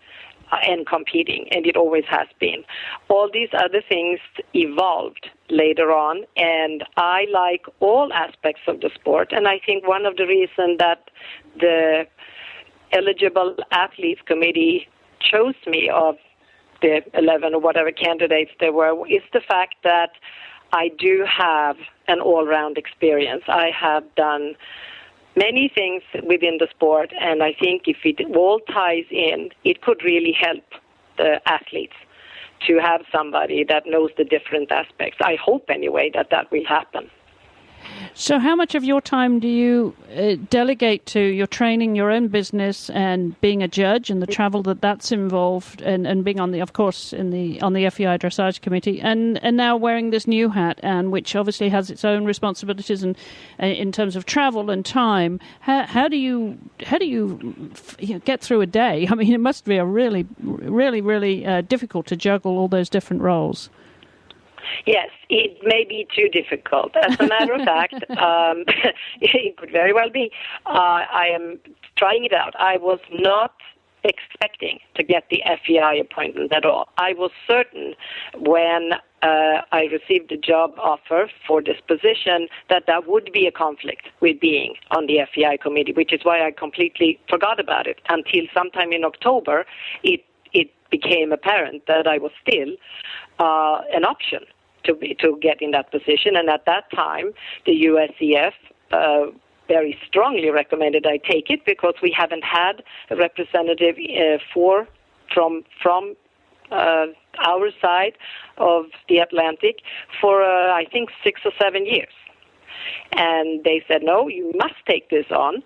and competing, and it always has been. All these other things evolved later on, and I like all aspects of the sport, and I think one of the reasons that the eligible athletes committee chose me of the 11 or whatever candidates there were is the fact that I do have an all-round experience. I have done many things within the sport, and I think if it all ties in, it could really help the athletes to have somebody that knows the different aspects. I hope, anyway, that will happen. So how much of your time do you delegate to your training, your own business, and being a judge, and the travel that's involved, and being on the FEI Dressage Committee, and now wearing this new hat, and which obviously has its own responsibilities and in terms of travel and time? How do you get through a day? I mean, it must be a really, really, really difficult to juggle all those different roles. Yes, it may be too difficult. As a matter of fact, it could very well be. I am trying it out. I was not expecting to get the FEI appointment at all. I was certain when I received the job offer for this position that would be a conflict with being on the FEI committee, which is why I completely forgot about it until sometime in October. It became apparent that I was still an option to get in that position, and at that time, the USCF very strongly recommended I take it because we haven't had a representative from our side of the Atlantic for I think 6 or 7 years, and they said no, you must take this on.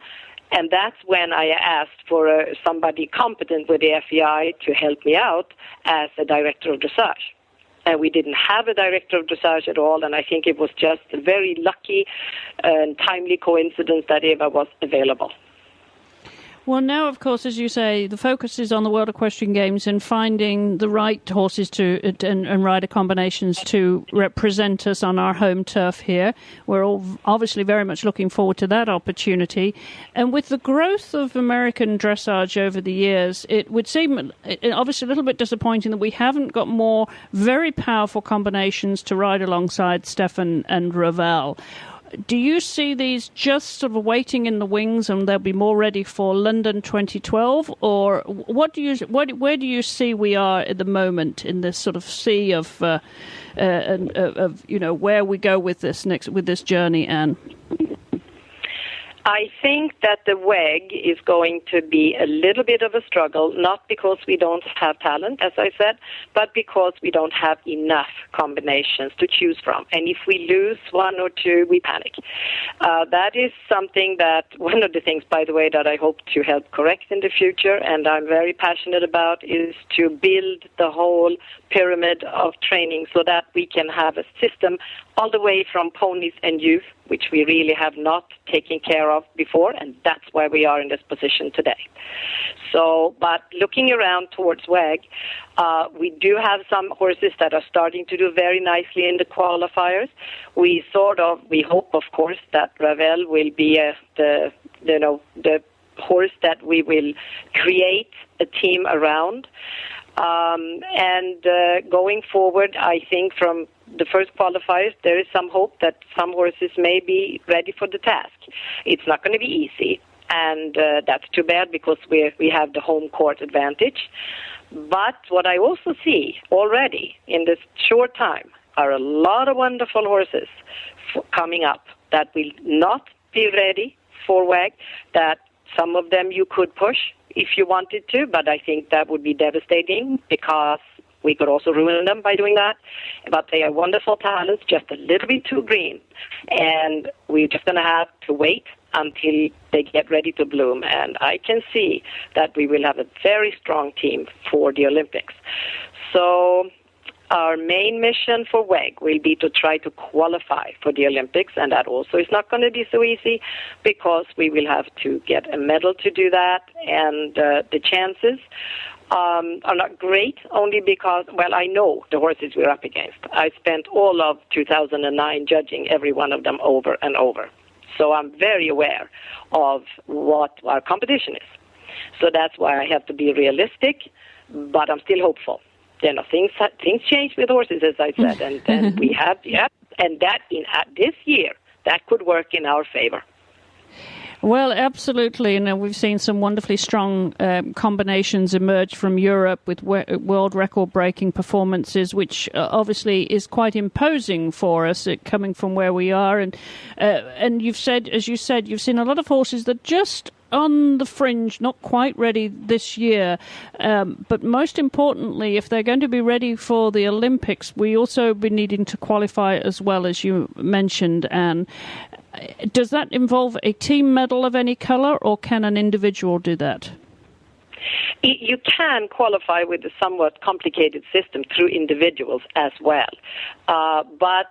And that's when I asked for somebody competent with the FEI to help me out as a director of dressage. And we didn't have a director of dressage at all, and I think it was just a very lucky and timely coincidence that Eva was available. Well, now, of course, as you say, the focus is on the World Equestrian Games and finding the right horses and rider combinations to represent us on our home turf here. We're all obviously very much looking forward to that opportunity. And with the growth of American dressage over the years, it would seem obviously a little bit disappointing that we haven't got more very powerful combinations to ride alongside Stefan and Ravel. Do you see these just sort of waiting in the wings and they'll be more ready for London 2012? Or where do you see we are at the moment in this sort of sea of where we go with this journey, Anne? I think that the WEG is going to be a little bit of a struggle, not because we don't have talent, as I said, but because we don't have enough combinations to choose from. And if we lose one or two, we panic. That is something one of the things, by the way, that I hope to help correct in the future, and I'm very passionate about, is to build the whole pyramid of training so that we can have a system all the way from ponies and youth which we really have not taken care of before, and that's why we are in this position today. So, but looking around towards WEG, we do have some horses that are starting to do very nicely in the qualifiers. We hope, of course, that Ravel will be the horse that we will create a team around. Going forward, I think from the first qualifiers, there is some hope that some horses may be ready for the task. It's not going to be easy, and that's too bad because we have the home court advantage. But what I also see already in this short time are a lot of wonderful horses coming up that will not be ready for WEG, that some of them you could push if you wanted to, but I think that would be devastating because we could also ruin them by doing that. But they are wonderful talents, just a little bit too green. And we're just going to have to wait until they get ready to bloom. And I can see that we will have a very strong team for the Olympics. So our main mission for WEG will be to try to qualify for the Olympics, and that also is not going to be so easy because we will have to get a medal to do that, and the chances are not great only because, well, I know the horses we're up against. I spent all of 2009 judging every one of them over and over. So I'm very aware of what our competition is. So that's why I have to be realistic, but I'm still hopeful. You know, things change with horses, as I said, and we have, and that this year, that could work in our favor. Well, absolutely, and we've seen some wonderfully strong combinations emerge from Europe with world record-breaking performances, which obviously is quite imposing for us, coming from where we are. And you've said, as you said, you've seen a lot of horses that just on the fringe, not quite ready this year. But most importantly, if they're going to be ready for the Olympics, we also be needing to qualify as well, as you mentioned, Anne. Does that involve a team medal of any colour, or can an individual do that? You can qualify with a somewhat complicated system through individuals as well. But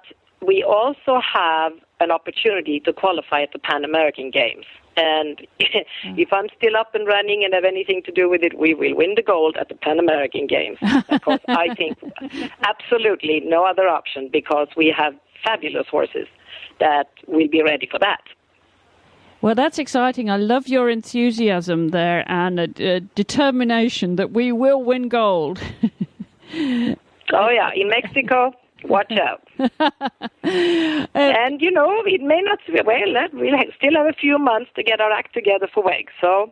we also have an opportunity to qualify at the Pan American Games. And if I'm still up and running and have anything to do with it, we will win the gold at the Pan American Games. Because I think absolutely no other option, because we have fabulous horses that will be ready for that. Well, that's exciting. I love your enthusiasm there and determination that we will win gold. Oh, yeah. In Mexico, watch out. And, you know, it may not, we'll still have a few months to get our act together for WEG. So,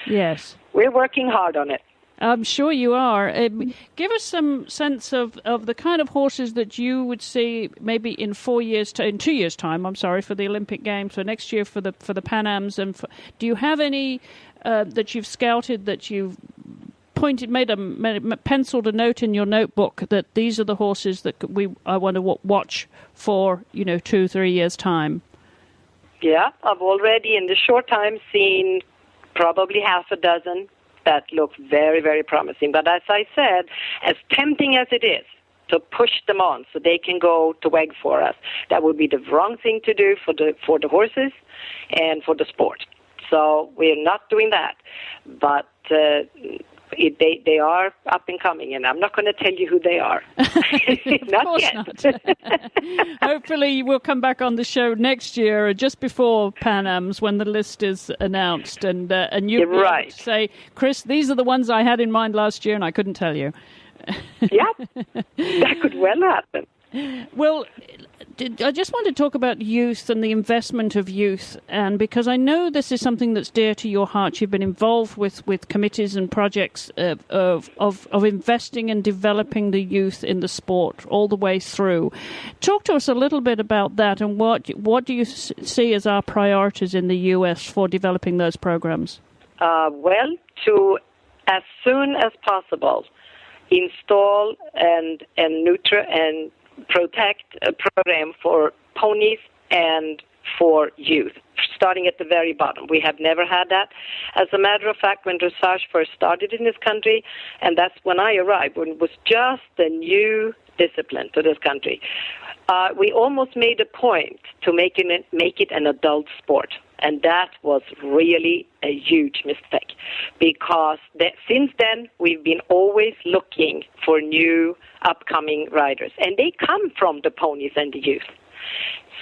yes, we're working hard on it. I'm sure you are. Give us some sense of the kind of horses that you would see maybe in 2 years' time. I'm sorry, for the Olympic Games, for next year for the Pan Ams, and do you have any that you've scouted, that you've penciled a note in your notebook that these are the horses that I want to watch for 2-3 years' time? Yeah, I've already in the short time seen probably half a dozen that look very, very promising. But as I said, as tempting as it is to push them on so they can go to WEG for us, that would be the wrong thing to do for the horses and for the sport. So we're not doing that. But they are up and coming, and I'm not going to tell you who they are. Not yet. Not. Hopefully we'll come back on the show next year, just before Pan Am's, when the list is announced, and you'll be able to say, Chris, these are the ones I had in mind last year, and I couldn't tell you. Yeah, that could well happen. Well, I just want to talk about youth and the investment of youth, and because I know this is something that's dear to your heart. You've been involved with committees and projects of investing and developing the youth in the sport all the way through. Talk to us a little bit about that, and what do you see as our priorities in the U.S. for developing those programs? Well, to as soon as possible install and neuter and protect a program for ponies and for youth, starting at the very bottom. We have never had that. As a matter of fact, when dressage first started in this country, and that's when I arrived, when it was just a new discipline to this country, we almost made a point to make it an adult sport. And that was really a huge mistake, because since then we've been always looking for new upcoming riders, and they come from the ponies and the youth.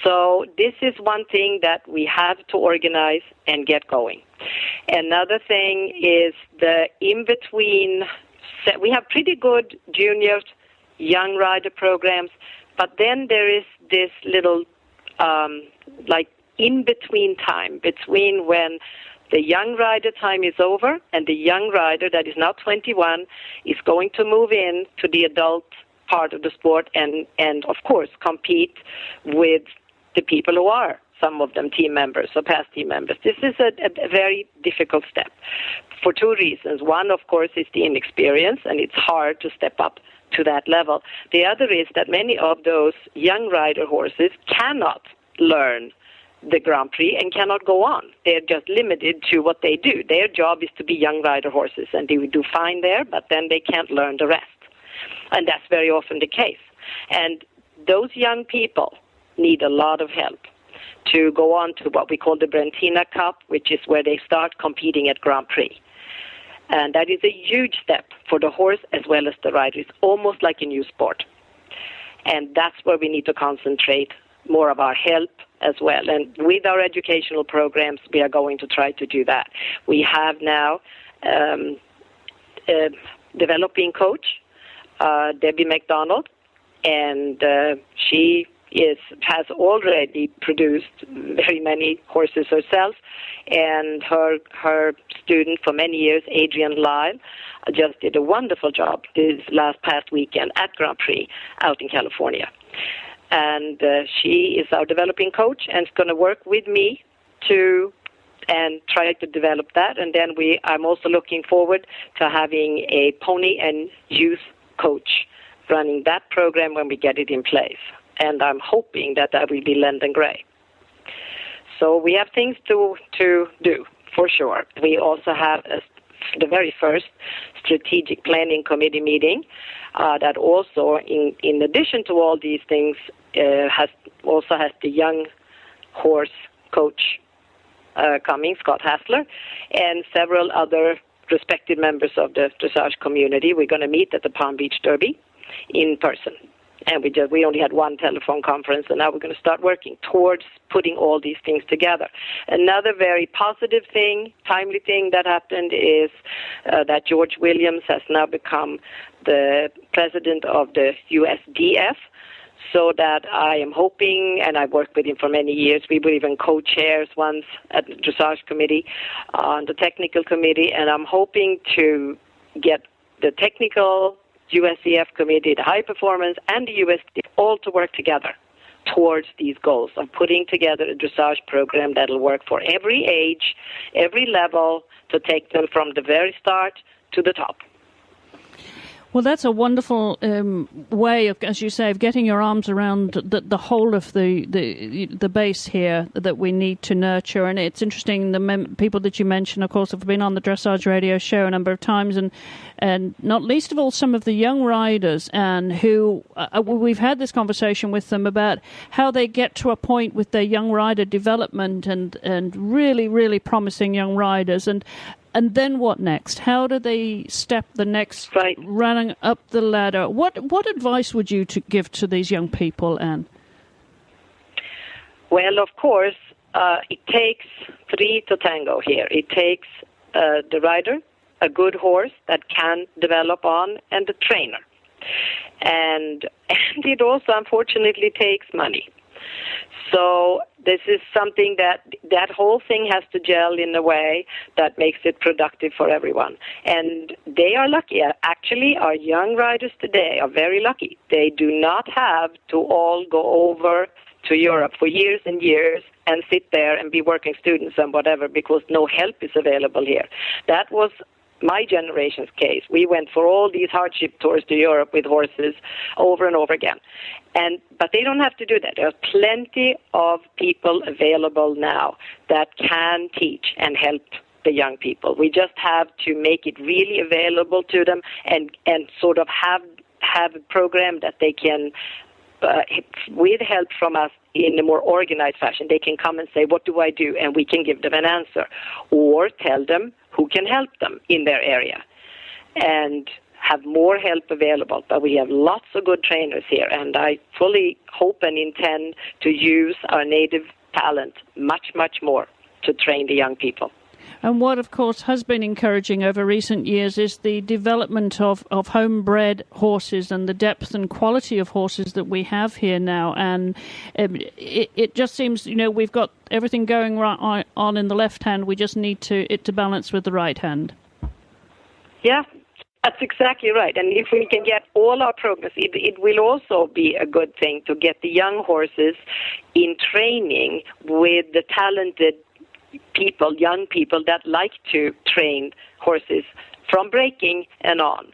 So this is one thing that we have to organize and get going. Another thing is the in-between. We have pretty good junior young rider programs, but then there is this little in-between time, between when the young rider time is over and the young rider that is now 21 is going to move in to the adult part of the sport and of course, compete with the people who are, some of them, team members or past team members. This is a very difficult step for two reasons. One, of course, is the inexperience, and it's hard to step up to that level. The other is that many of those young rider horses cannot learn the Grand Prix and cannot go on. They're just limited to what they do. Their job is to be young rider horses, and they do fine there, but then they can't learn the rest. And that's very often the case. And those young people need a lot of help to go on to what we call the Brentina Cup, which is where they start competing at Grand Prix. And that is a huge step for the horse as well as the rider. It's almost like a new sport. And that's where we need to concentrate more of our help as well. And with our educational programs, we are going to try to do that. We have now a developing coach, Debbie McDonald, and she has already produced very many horses herself, and her student for many years, Adrian Lyle, just did a wonderful job this past weekend at Grand Prix out in California. And she is our developing coach and is going to work with me and try to develop that. And then I'm also looking forward to having a pony and youth coach running that program when we get it in place. And I'm hoping that will be Lendon Gray. So we have things to do, for sure. We also have the very first strategic planning committee meeting that also, in addition to all these things, has the young horse coach coming, Scott Hassler, and several other respected members of the dressage community. We're going to meet at the Palm Beach Derby in person. And we only had one telephone conference, and now we're going to start working towards putting all these things together. Another very positive thing, timely thing that happened is that George Williams has now become the president of the USDF, so that I am hoping, and I've worked with him for many years, we were even co-chairs once at the dressage committee, on the technical committee, and I'm hoping to get the technical USDF committee, the high performance, and the USDF all to work together towards these goals of putting together a dressage program that'll work for every age, every level, to take them from the very start to the top. Well, that's a wonderful way of, as you say, of getting your arms around the whole of the base here that we need to nurture. And it's interesting, the people that you mentioned, of course, have been on the Dressage Radio show a number of times, and not least of all some of the young riders, and who we've had this conversation with them about how they get to a point with their young rider development and really, really promising young riders. And then what next? How do they step the next running up the ladder? What advice would you give to these young people, Anne? Well, of course, it takes three to tango here. It takes the rider, a good horse that can develop on, and the trainer. And it also, unfortunately, takes money. So this is something that whole thing has to gel in a way that makes it productive for everyone. And they are lucky. Actually, our young riders today are very lucky. They do not have to all go over to Europe for years and years and sit there and be working students and whatever, because no help is available here. That was my generation's case. We went for all these hardship tours to Europe with horses over and over again. But they don't have to do that. There are plenty of people available now that can teach and help the young people. We just have to make it really available to them and sort of have a program that they can with help from us in a more organized fashion. They can come and say, what do I do? And we can give them an answer. Or tell them who can help them in their area. And have more help available. But we have lots of good trainers here. And I fully hope and intend to use our native talent much, much more to train the young people. And what, of course, has been encouraging over recent years is the development of homebred horses and the depth and quality of horses that we have here now. And it just seems, we've got everything going right on in the left hand. We just need it to balance with the right hand. Yeah, that's exactly right. And if we can get all our progress, it will also be a good thing to get the young horses in training with the talented people, young people that like to train horses from breaking and on,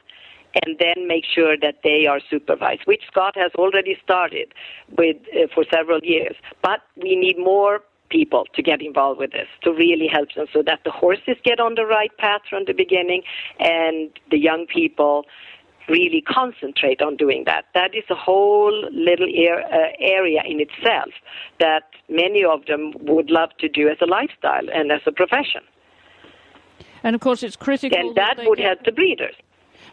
and then make sure that they are supervised, which Scott has already started with for several years. But we need more people to get involved with this, to really help them so that the horses get on the right path from the beginning and the young people really concentrate on doing that. That is a whole little area in itself that many of them would love to do as a lifestyle and as a profession. And of course, it's critical. And that would help the breeders.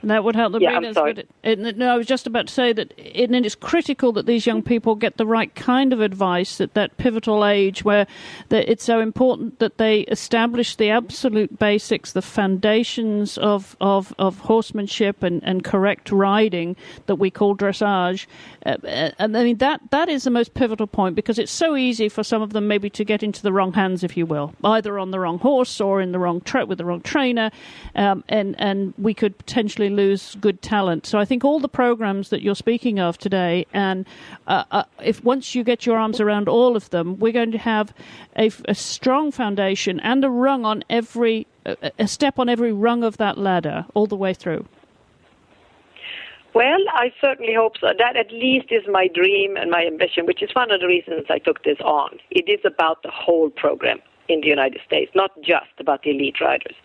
And that would help the breeders. No, I was just about to say that it's critical that these young people get the right kind of advice at that pivotal age where it's so important that they establish the absolute basics, the foundations of horsemanship and correct riding that we call dressage. And I mean, that is the most pivotal point, because it's so easy for some of them maybe to get into the wrong hands, if you will, either on the wrong horse or in the wrong with the wrong trainer, and we could potentially lose good talent. So I think all the programs that you're speaking of today, and if once you get your arms around all of them, we're going to have a strong foundation and a step on every rung of that ladder all the way through. Well, I certainly hope so. That at least is my dream and my ambition, which is one of the reasons I took this on. It is about the whole program in the United States, not just about the elite riders.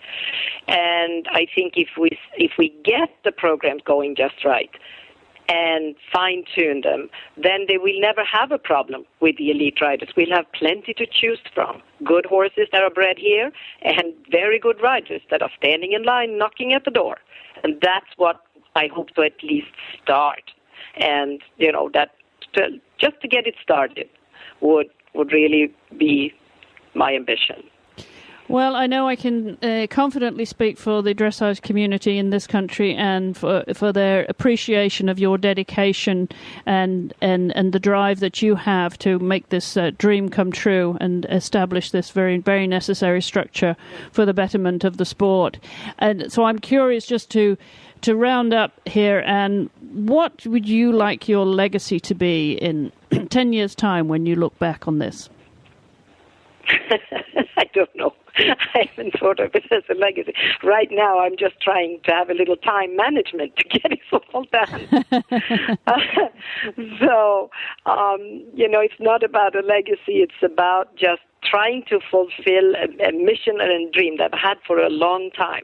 And I think if we get the programs going just right and fine-tune them, then they will never have a problem with the elite riders. We'll have plenty to choose from. Good horses that are bred here and very good riders that are standing in line, knocking at the door. And that's what I hope to at least start. And, just to get it started would really be my ambition. Well, I know I can confidently speak for the dressage community in this country and for their appreciation of your dedication and the drive that you have to make this dream come true and establish this very, very necessary structure for the betterment of the sport. And so I'm curious just to round up here, and what would you like your legacy to be in 10 years' time when you look back on this? I don't know. I haven't thought of it as a legacy. Right now, I'm just trying to have a little time management to get it all done. So, it's not about a legacy. It's about just trying to fulfill a mission and a dream that I've had for a long time,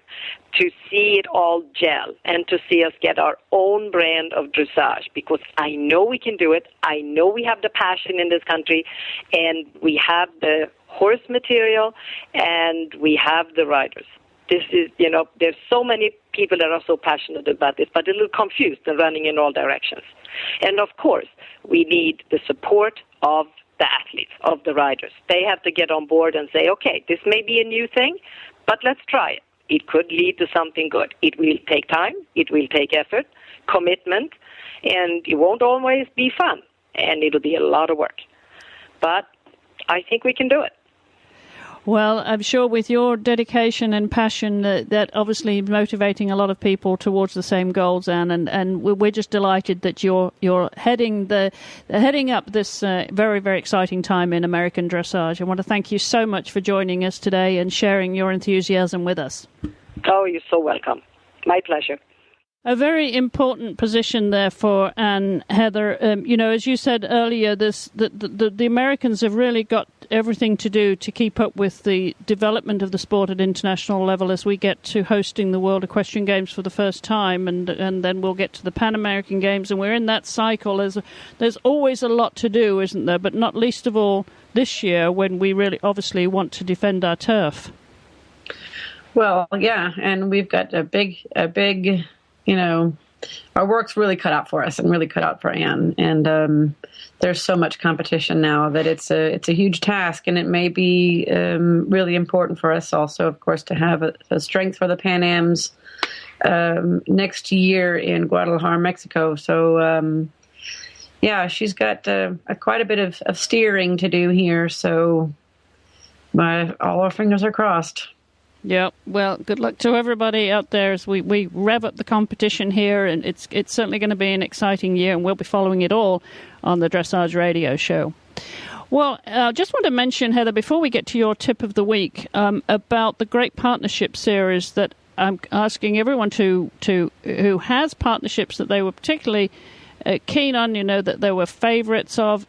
to see it all gel and to see us get our own brand of dressage, because I know we can do it. I know we have the passion in this country, and we have the horse material, and we have the riders. This is, there's so many people that are so passionate about this, but a little confused and running in all directions. And of course, we need the support of the athletes, of the riders. They have to get on board and say, okay, this may be a new thing, but let's try it. It could lead to something good. It will take time, it will take effort, commitment, and it won't always be fun, and it'll be a lot of work. But I think we can do it. Well, I'm sure with your dedication and passion, that obviously motivating a lot of people towards the same goals, Anne, and we're just delighted that you're heading up this very, very exciting time in American dressage. I want to thank you so much for joining us today and sharing your enthusiasm with us. Oh, you're so welcome. My pleasure. A very important position there for Anne, Heather. As you said earlier, the Americans have really got everything to do to keep up with the development of the sport at international level as we get to hosting the World Equestrian Games for the first time, and then we'll get to the Pan American Games, and we're in that cycle. There's always a lot to do, isn't there? But not least of all this year, when we really obviously want to defend our turf. Well, yeah, and we've got a big, our work's really cut out for us and really cut out for Anne. And there's so much competition now that it's a huge task, and it may be really important for us also, of course, to have a strength for the Pan Ams next year in Guadalajara, Mexico. So, she's got quite a bit of steering to do here. So all our fingers are crossed. Yeah, well, good luck to everybody out there as we rev up the competition here, and it's certainly going to be an exciting year, and we'll be following it all on the Dressage Radio Show. Well, I just want to mention, Heather, before we get to your tip of the week, about the great partnership series that I'm asking everyone who has partnerships that they were particularly keen on, that they were favorites of,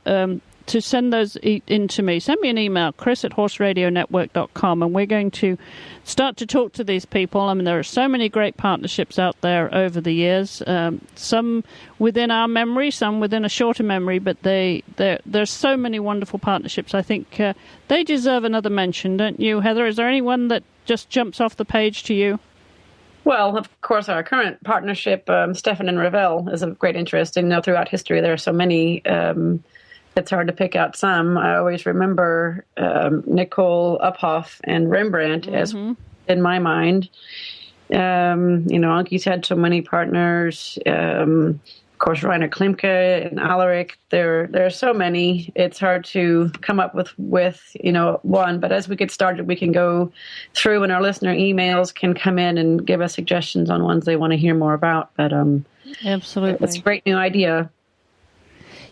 to send those in to me. Send me an email, chris@horseradionetwork.com, and we're going to start to talk to these people. I mean, there are so many great partnerships out there over the years, some within our memory, some within a shorter memory, but there's so many wonderful partnerships. I think they deserve another mention, don't you, Heather? Is there anyone that just jumps off the page to you? Well, of course, our current partnership, Stefan and Ravel, is of great interest. And throughout history, there are so many. It's hard to pick out some. I always remember Nicole Uphoff and Rembrandt as in my mind. Anki's had so many partners. Of course, Rainer Klimke and Alaric. There are so many. It's hard to come up with one. But as we get started, we can go through, and our listener emails can come in and give us suggestions on ones they want to hear more about. But absolutely, it's a great new idea.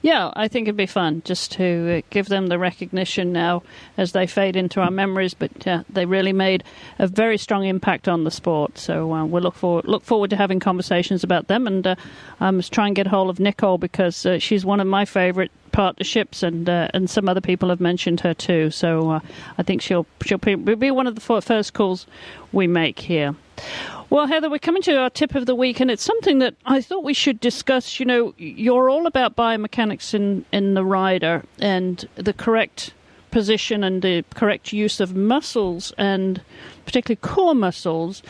Yeah, I think it'd be fun just to give them the recognition now as they fade into our memories. But they really made a very strong impact on the sport. So we'll look forward to having conversations about them. And I must try and get hold of Nicole, because she's one of my favorite partnerships, and some other people have mentioned her too. So I think she'll be one of the first calls we make here. Well, Heather, we're coming to our tip of the week, and it's something that I thought we should discuss. You're all about biomechanics in the rider, and the correct position and the correct use of muscles, and particularly core muscles.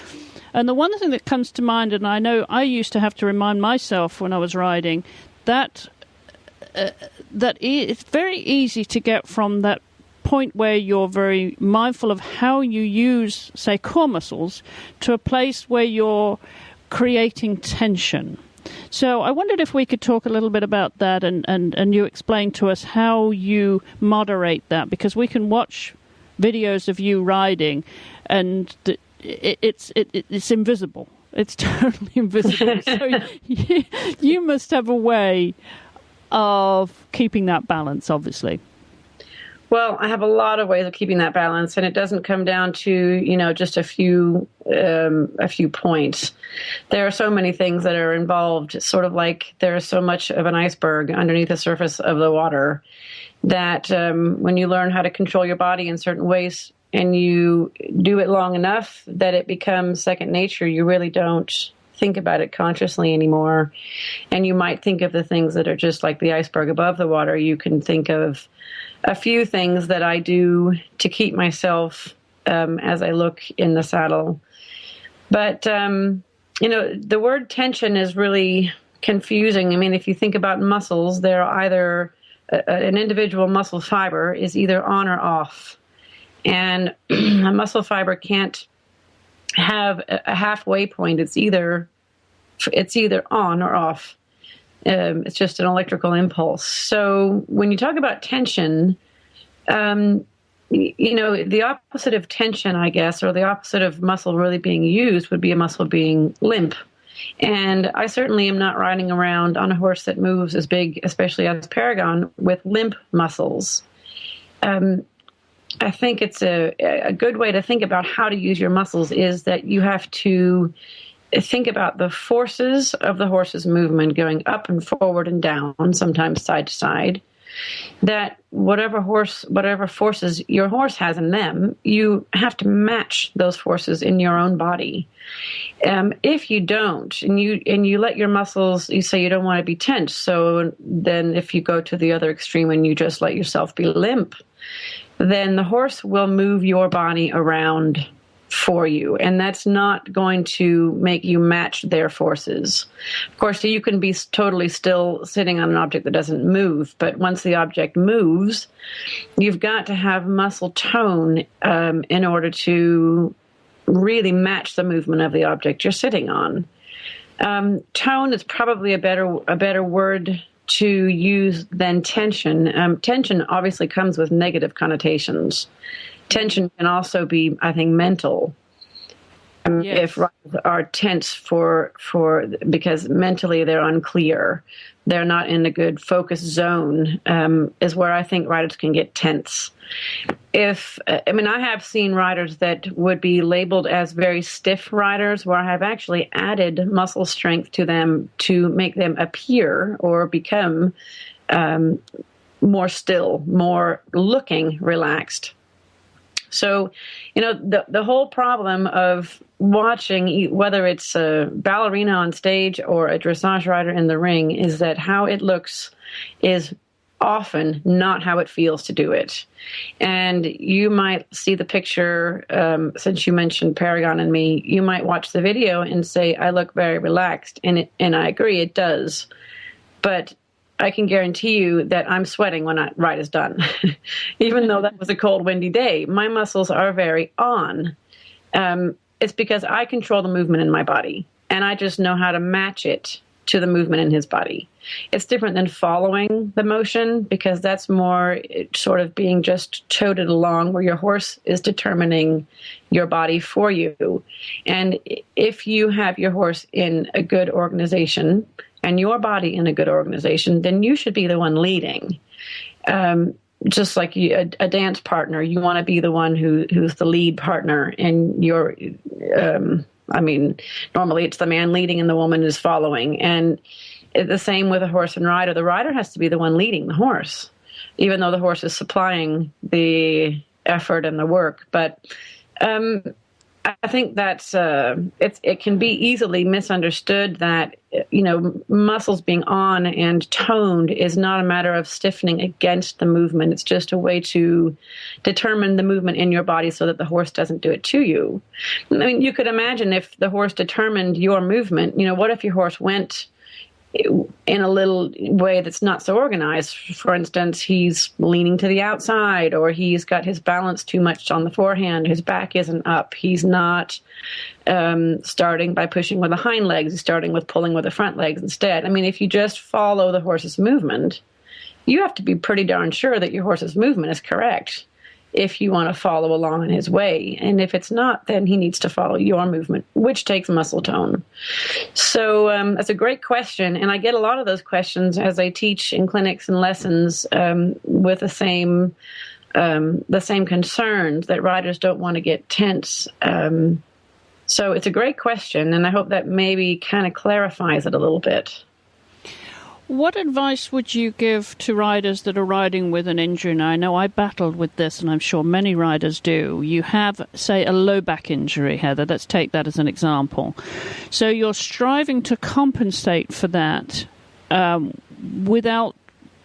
And the one thing that comes to mind, and I know I used to have to remind myself when I was riding, that it's very easy to get from that point where you're very mindful of how you use, say, core muscles, to a place where you're creating tension. So I wondered if we could talk a little bit about that, and you explain to us how you moderate that, because we can watch videos of you riding, and it's invisible. It's totally invisible. So you must have a way of keeping that balance, obviously. Well, I have a lot of ways of keeping that balance, and it doesn't come down to, just a few points. There are so many things that are involved, sort of like there is so much of an iceberg underneath the surface of the water, that when you learn how to control your body in certain ways and you do it long enough that it becomes second nature, you really don't think about it consciously anymore. And you might think of the things that are just like the iceberg above the water. You can think of a few things that I do to keep myself as I look in the saddle. But, the word tension is really confusing. I mean, if you think about muscles, they're either an individual muscle fiber is either on or off. And a muscle fiber can't have a halfway point. It's either on or off. It's just an electrical impulse. So when you talk about tension, the opposite of tension, I guess, or the opposite of muscle really being used would be a muscle being limp. And I certainly am not riding around on a horse that moves as big, especially as Paragon, with limp muscles. I think it's a good way to think about how to use your muscles is that you have to think about the forces of the horse's movement going up and forward and down, sometimes side to side. that whatever forces your horse has in them, you have to match those forces in your own body. If you don't, and you let your muscles, you say you don't want to be tense, so then if you go to the other extreme and you just let yourself be limp, then the horse will move your body around for you, and that's not going to make you match their forces. Of course, you can be totally still sitting on an object that doesn't move, but once the object moves, you've got to have muscle tone in order to really match the movement of the object you're sitting on. Tone is probably a better word to use than tension. Tension obviously comes with negative connotations. Tension can also be, I think, mental. Yes. If riders are tense because mentally they're unclear, they're not in a good focus zone, is where I think riders can get tense. I have seen riders that would be labeled as very stiff riders, where I have actually added muscle strength to them to make them appear or become more still, more looking relaxed. So, the whole problem of watching, whether it's a ballerina on stage or a dressage rider in the ring, is that how it looks is often not how it feels to do it. And you might see the picture, since you mentioned Paragon and me, you might watch the video and say, I look very relaxed. And I agree, it does. But I can guarantee you that I'm sweating when that ride is done. Even though that was a cold, windy day, my muscles are very on. It's because I control the movement in my body, and I just know how to match it to the movement in his body. It's different than following the motion, because that's more sort of being just toted along, where your horse is determining your body for you. And if you have your horse in a good organization and your body in a good organization, then you should be the one leading. Just like a dance partner, you want to be the one who's the lead partner, and you're, normally it's the man leading and the woman is following. And the same with a horse and rider. The rider has to be the one leading the horse, even though the horse is supplying the effort and the work. But I think that's it can be easily misunderstood that muscles being on and toned is not a matter of stiffening against the movement. It's just a way to determine the movement in your body so that the horse doesn't do it to you. I mean, you could imagine if the horse determined your movement. What if your horse went in a little way that's not so organized? For instance, he's leaning to the outside, or he's got his balance too much on the forehand, his back isn't up, he's not starting by pushing with the hind legs, he's starting with pulling with the front legs instead. I mean, if you just follow the horse's movement, you have to be pretty darn sure that your horse's movement is correct if you want to follow along in his way. And if it's not, then he needs to follow your movement, which takes muscle tone. So that's a great question. And I get a lot of those questions as I teach in clinics and lessons with the same concerns, that riders don't want to get tense. So it's a great question, and I hope that maybe kind of clarifies it a little bit. What advice would you give to riders that are riding with an injury? Now, I know I battled with this, and I'm sure many riders do. You have, say, a low back injury, Heather. Let's take that as an example. So you're striving to compensate for that without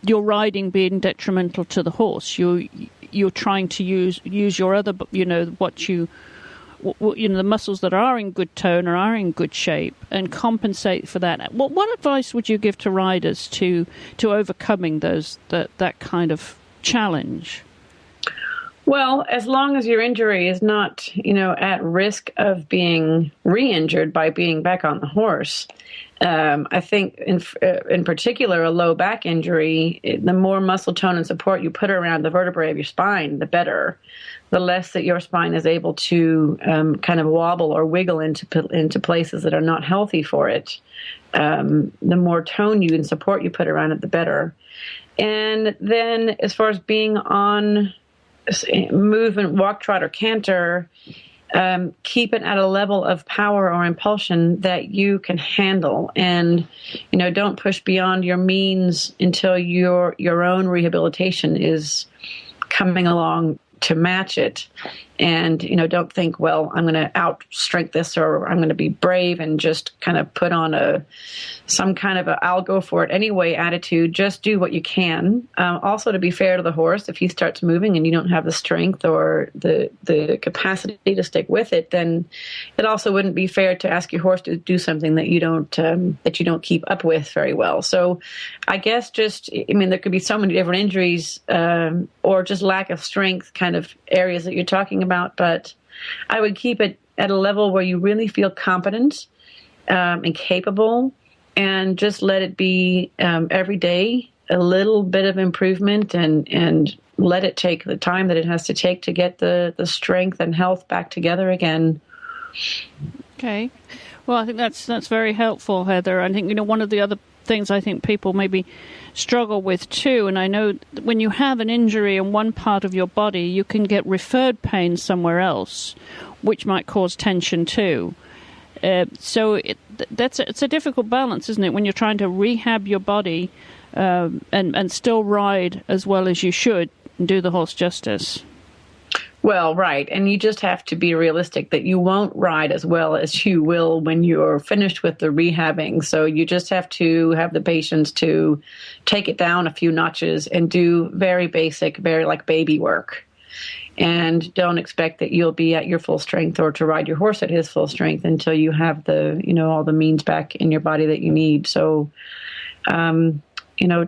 your riding being detrimental to the horse. You're trying to use your other, the muscles that are in good tone or are in good shape, and compensate for that. What advice would you give to riders to overcoming that kind of challenge? Well, as long as your injury is not, at risk of being re-injured by being back on the horse, I think in particular a low back injury, the more muscle tone and support you put around the vertebrae of your spine, the better. The less that your spine is able to kind of wobble or wiggle into places that are not healthy for it, the more tone you and support you put around it, the better. And then as far as being on movement, walk, trot, or canter, keep it at a level of power or impulsion that you can handle, and don't push beyond your means until your own rehabilitation is coming along to match it. And don't think, well, I'm going to outstrength this, or I'm going to be brave and just kind of put on some kind of I'll go for it anyway attitude. Just do what you can. Also, to be fair to the horse, if he starts moving and you don't have the strength or the capacity to stick with it, then it also wouldn't be fair to ask your horse to do something that you don't keep up with very well. So I guess there could be so many different injuries or just lack of strength kind of areas that you're talking about, but I would keep it at a level where you really feel competent and capable, and just let it be every day a little bit of improvement, and let it take the time that it has to take to get the strength and health back together again. Okay. Well, I think that's very helpful, Heather. I think one of the other things I think people maybe struggle with too, and I know when you have an injury in one part of your body, you can get referred pain somewhere else, which might cause tension too. So it's a difficult balance, isn't it, when you're trying to rehab your body and still ride as well as you should and do the horse justice. Well, right. And you just have to be realistic that you won't ride as well as you will when you're finished with the rehabbing. So you just have to have the patience to take it down a few notches and do very basic, very like baby work. And don't expect that you'll be at your full strength or to ride your horse at his full strength until you have all the means back in your body that you need. So,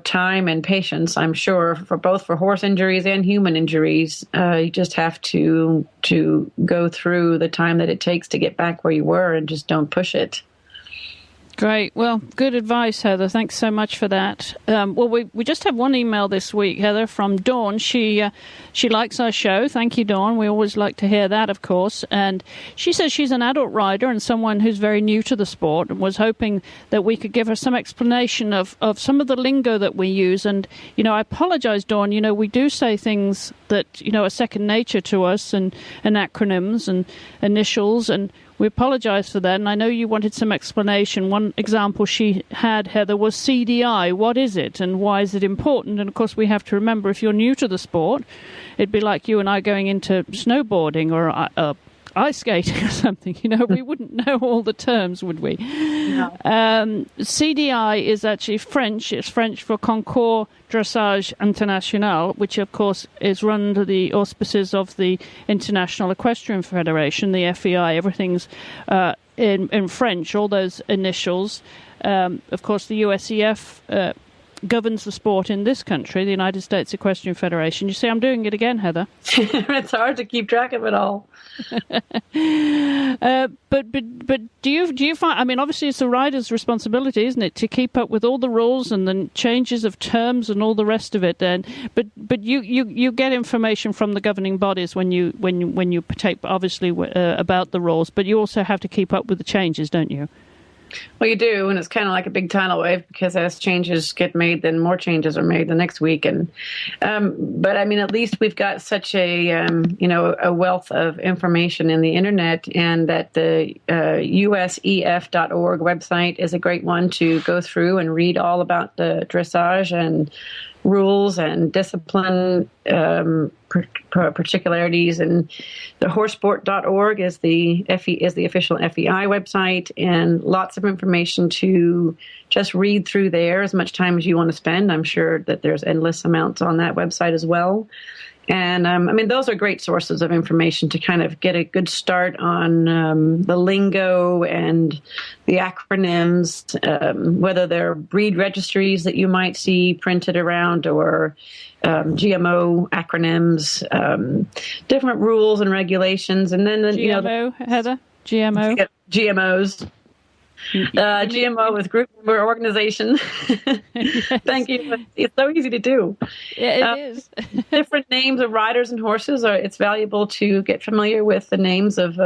time and patience, I'm sure, for both for horse injuries and human injuries. You just have to go through the time that it takes to get back where you were, and just don't push it. Great. Well, good advice, Heather. Thanks so much for that. We just have one email this week, Heather, from Dawn. She likes our show. Thank you, Dawn. We always like to hear that, of course. And she says she's an adult rider and someone who's very new to the sport, and was hoping that we could give her some explanation of some of the lingo that we use. And, I apologize, Dawn. We do say things that, are second nature to us, and acronyms and initials, and we apologize for that, and I know you wanted some explanation. One example she had, Heather, was CDI. What is it, and why is it important? And, of course, we have to remember, if you're new to the sport, it'd be like you and I going into snowboarding or ice skating or something. We wouldn't know all the terms, would we? No. CDI is actually French. It's French for Concours Dressage International, which, of course, is run under the auspices of the International Equestrian Federation, the FEI. Everything's in French, all those initials. Of course, the USEF governs the sport in this country, the United States Equestrian Federation. You see, I'm doing it again, Heather. It's hard to keep track of it all. But do you find? I mean, obviously, it's the rider's responsibility, isn't it, to keep up with all the rules and the changes of terms and all the rest of it. But you get information from the governing bodies when you take, obviously, about the rules. But you also have to keep up with the changes, don't you? Well, you do, and it's kind of like a big tidal wave, because as changes get made, then more changes are made the next week. And but I mean, at least we've got such a wealth of information in the internet, and that the usef.org website is a great one to go through and read all about the dressage and rules and discipline particularities. And the horsesport.org is the official FEI website, and lots of information to just read through there as much time as you want to spend. I'm sure that there's endless amounts on that website as well. And I mean, those are great sources of information to kind of get a good start on the lingo and the acronyms, whether they're breed registries that you might see printed around, or GMO acronyms, different rules and regulations. And then, GMO, Heather? GMO? GMOs. GMO with group member organization. Yes. Thank you. It's so easy to do. Yeah, it is. Different names of riders and horses. It's valuable to get familiar with the names of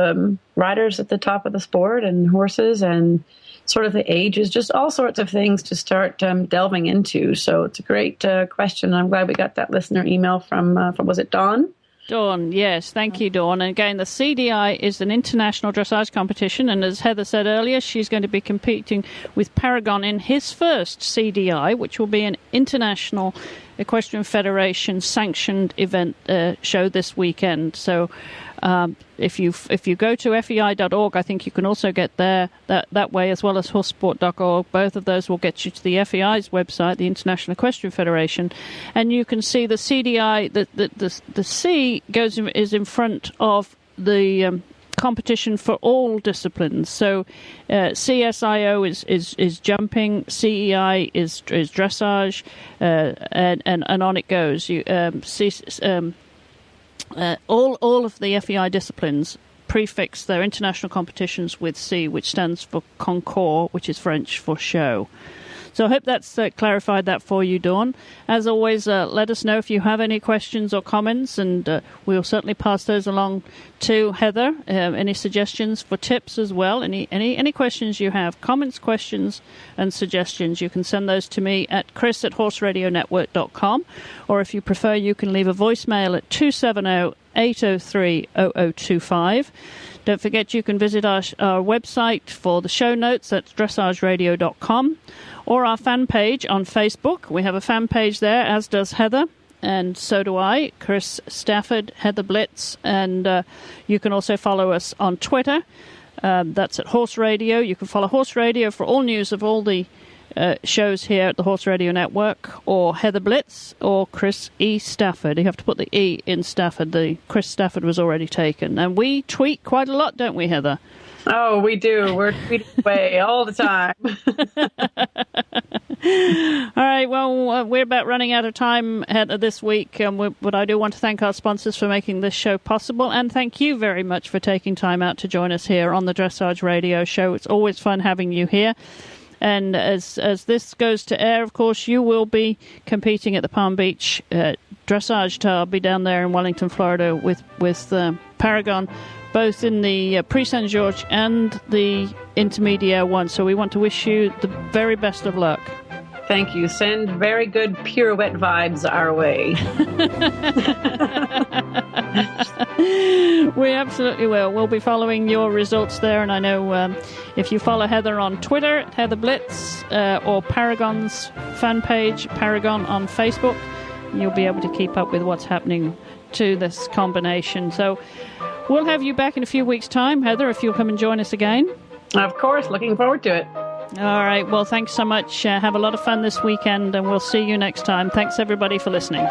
riders at the top of the sport, and horses, and sort of the ages, just all sorts of things to start delving into. So it's a great question. I'm glad we got that listener email from was it Dawn? Dawn, yes. Thank you, Dawn. And again, the CDI is an international dressage competition, and as Heather said earlier, she's going to be competing with Paragon in his first CDI, which will be an international Equestrian Federation sanctioned event show this weekend. So if you go to fei.org, I think you can also get there that way, as well as horsesport.org. Both of those will get you to the FEI's website, the International Equestrian Federation, and you can see the CDI. The C is in front of the competition for all disciplines. So CSIO is jumping, CEI is dressage, and on it goes. All of the FEI disciplines prefix their international competitions with C, which stands for concours, which is French for show. So I hope that's clarified that for you, Dawn. As always, let us know if you have any questions or comments, and we'll certainly pass those along to Heather. Any suggestions for tips as well? Any questions you have, comments, questions, and suggestions, you can send those to me at chris@horseradionetwork.com, or if you prefer, you can leave a voicemail at 270-803-0025. Don't forget you can visit our website for the show notes at dressageradio.com, or our fan page on Facebook. We have a fan page there, as does Heather, and so do I, Chris Stafford, Heather Blitz, and you can also follow us on Twitter. That's at Horse Radio. You can follow Horse Radio for all news of all the shows here at the Horse Radio Network, or Heather Blitz, or Chris E. Stafford. You have to put the E in Stafford. The Chris Stafford was already taken. And we tweet quite a lot, don't we, Heather? Oh, we do. We're tweeting away all the time. All right, well, we're about running out of time this week, but I do want to thank our sponsors for making this show possible, and thank you very much for taking time out to join us here on the Dressage Radio Show. It's always fun having you here. And as this goes to air, of course, you will be competing at the Palm Beach Dressage Tour. I'll be down there in Wellington, Florida with Paragon, both in the Prix Saint George and the Intermediate one. So we want to wish you the very best of luck. Thank you. Send very good pirouette vibes our way. We absolutely will. We'll be following your results there, and I know if you follow Heather on Twitter, Heather Blitz, or Paragon's fan page, Paragon on Facebook, you'll be able to keep up with what's happening to this combination. So we'll have you back in a few weeks' time, Heather, if you'll come and join us again. Of course. Looking forward to it. All right. Well, thanks so much. Have a lot of fun this weekend, and we'll see you next time. Thanks, everybody, for listening.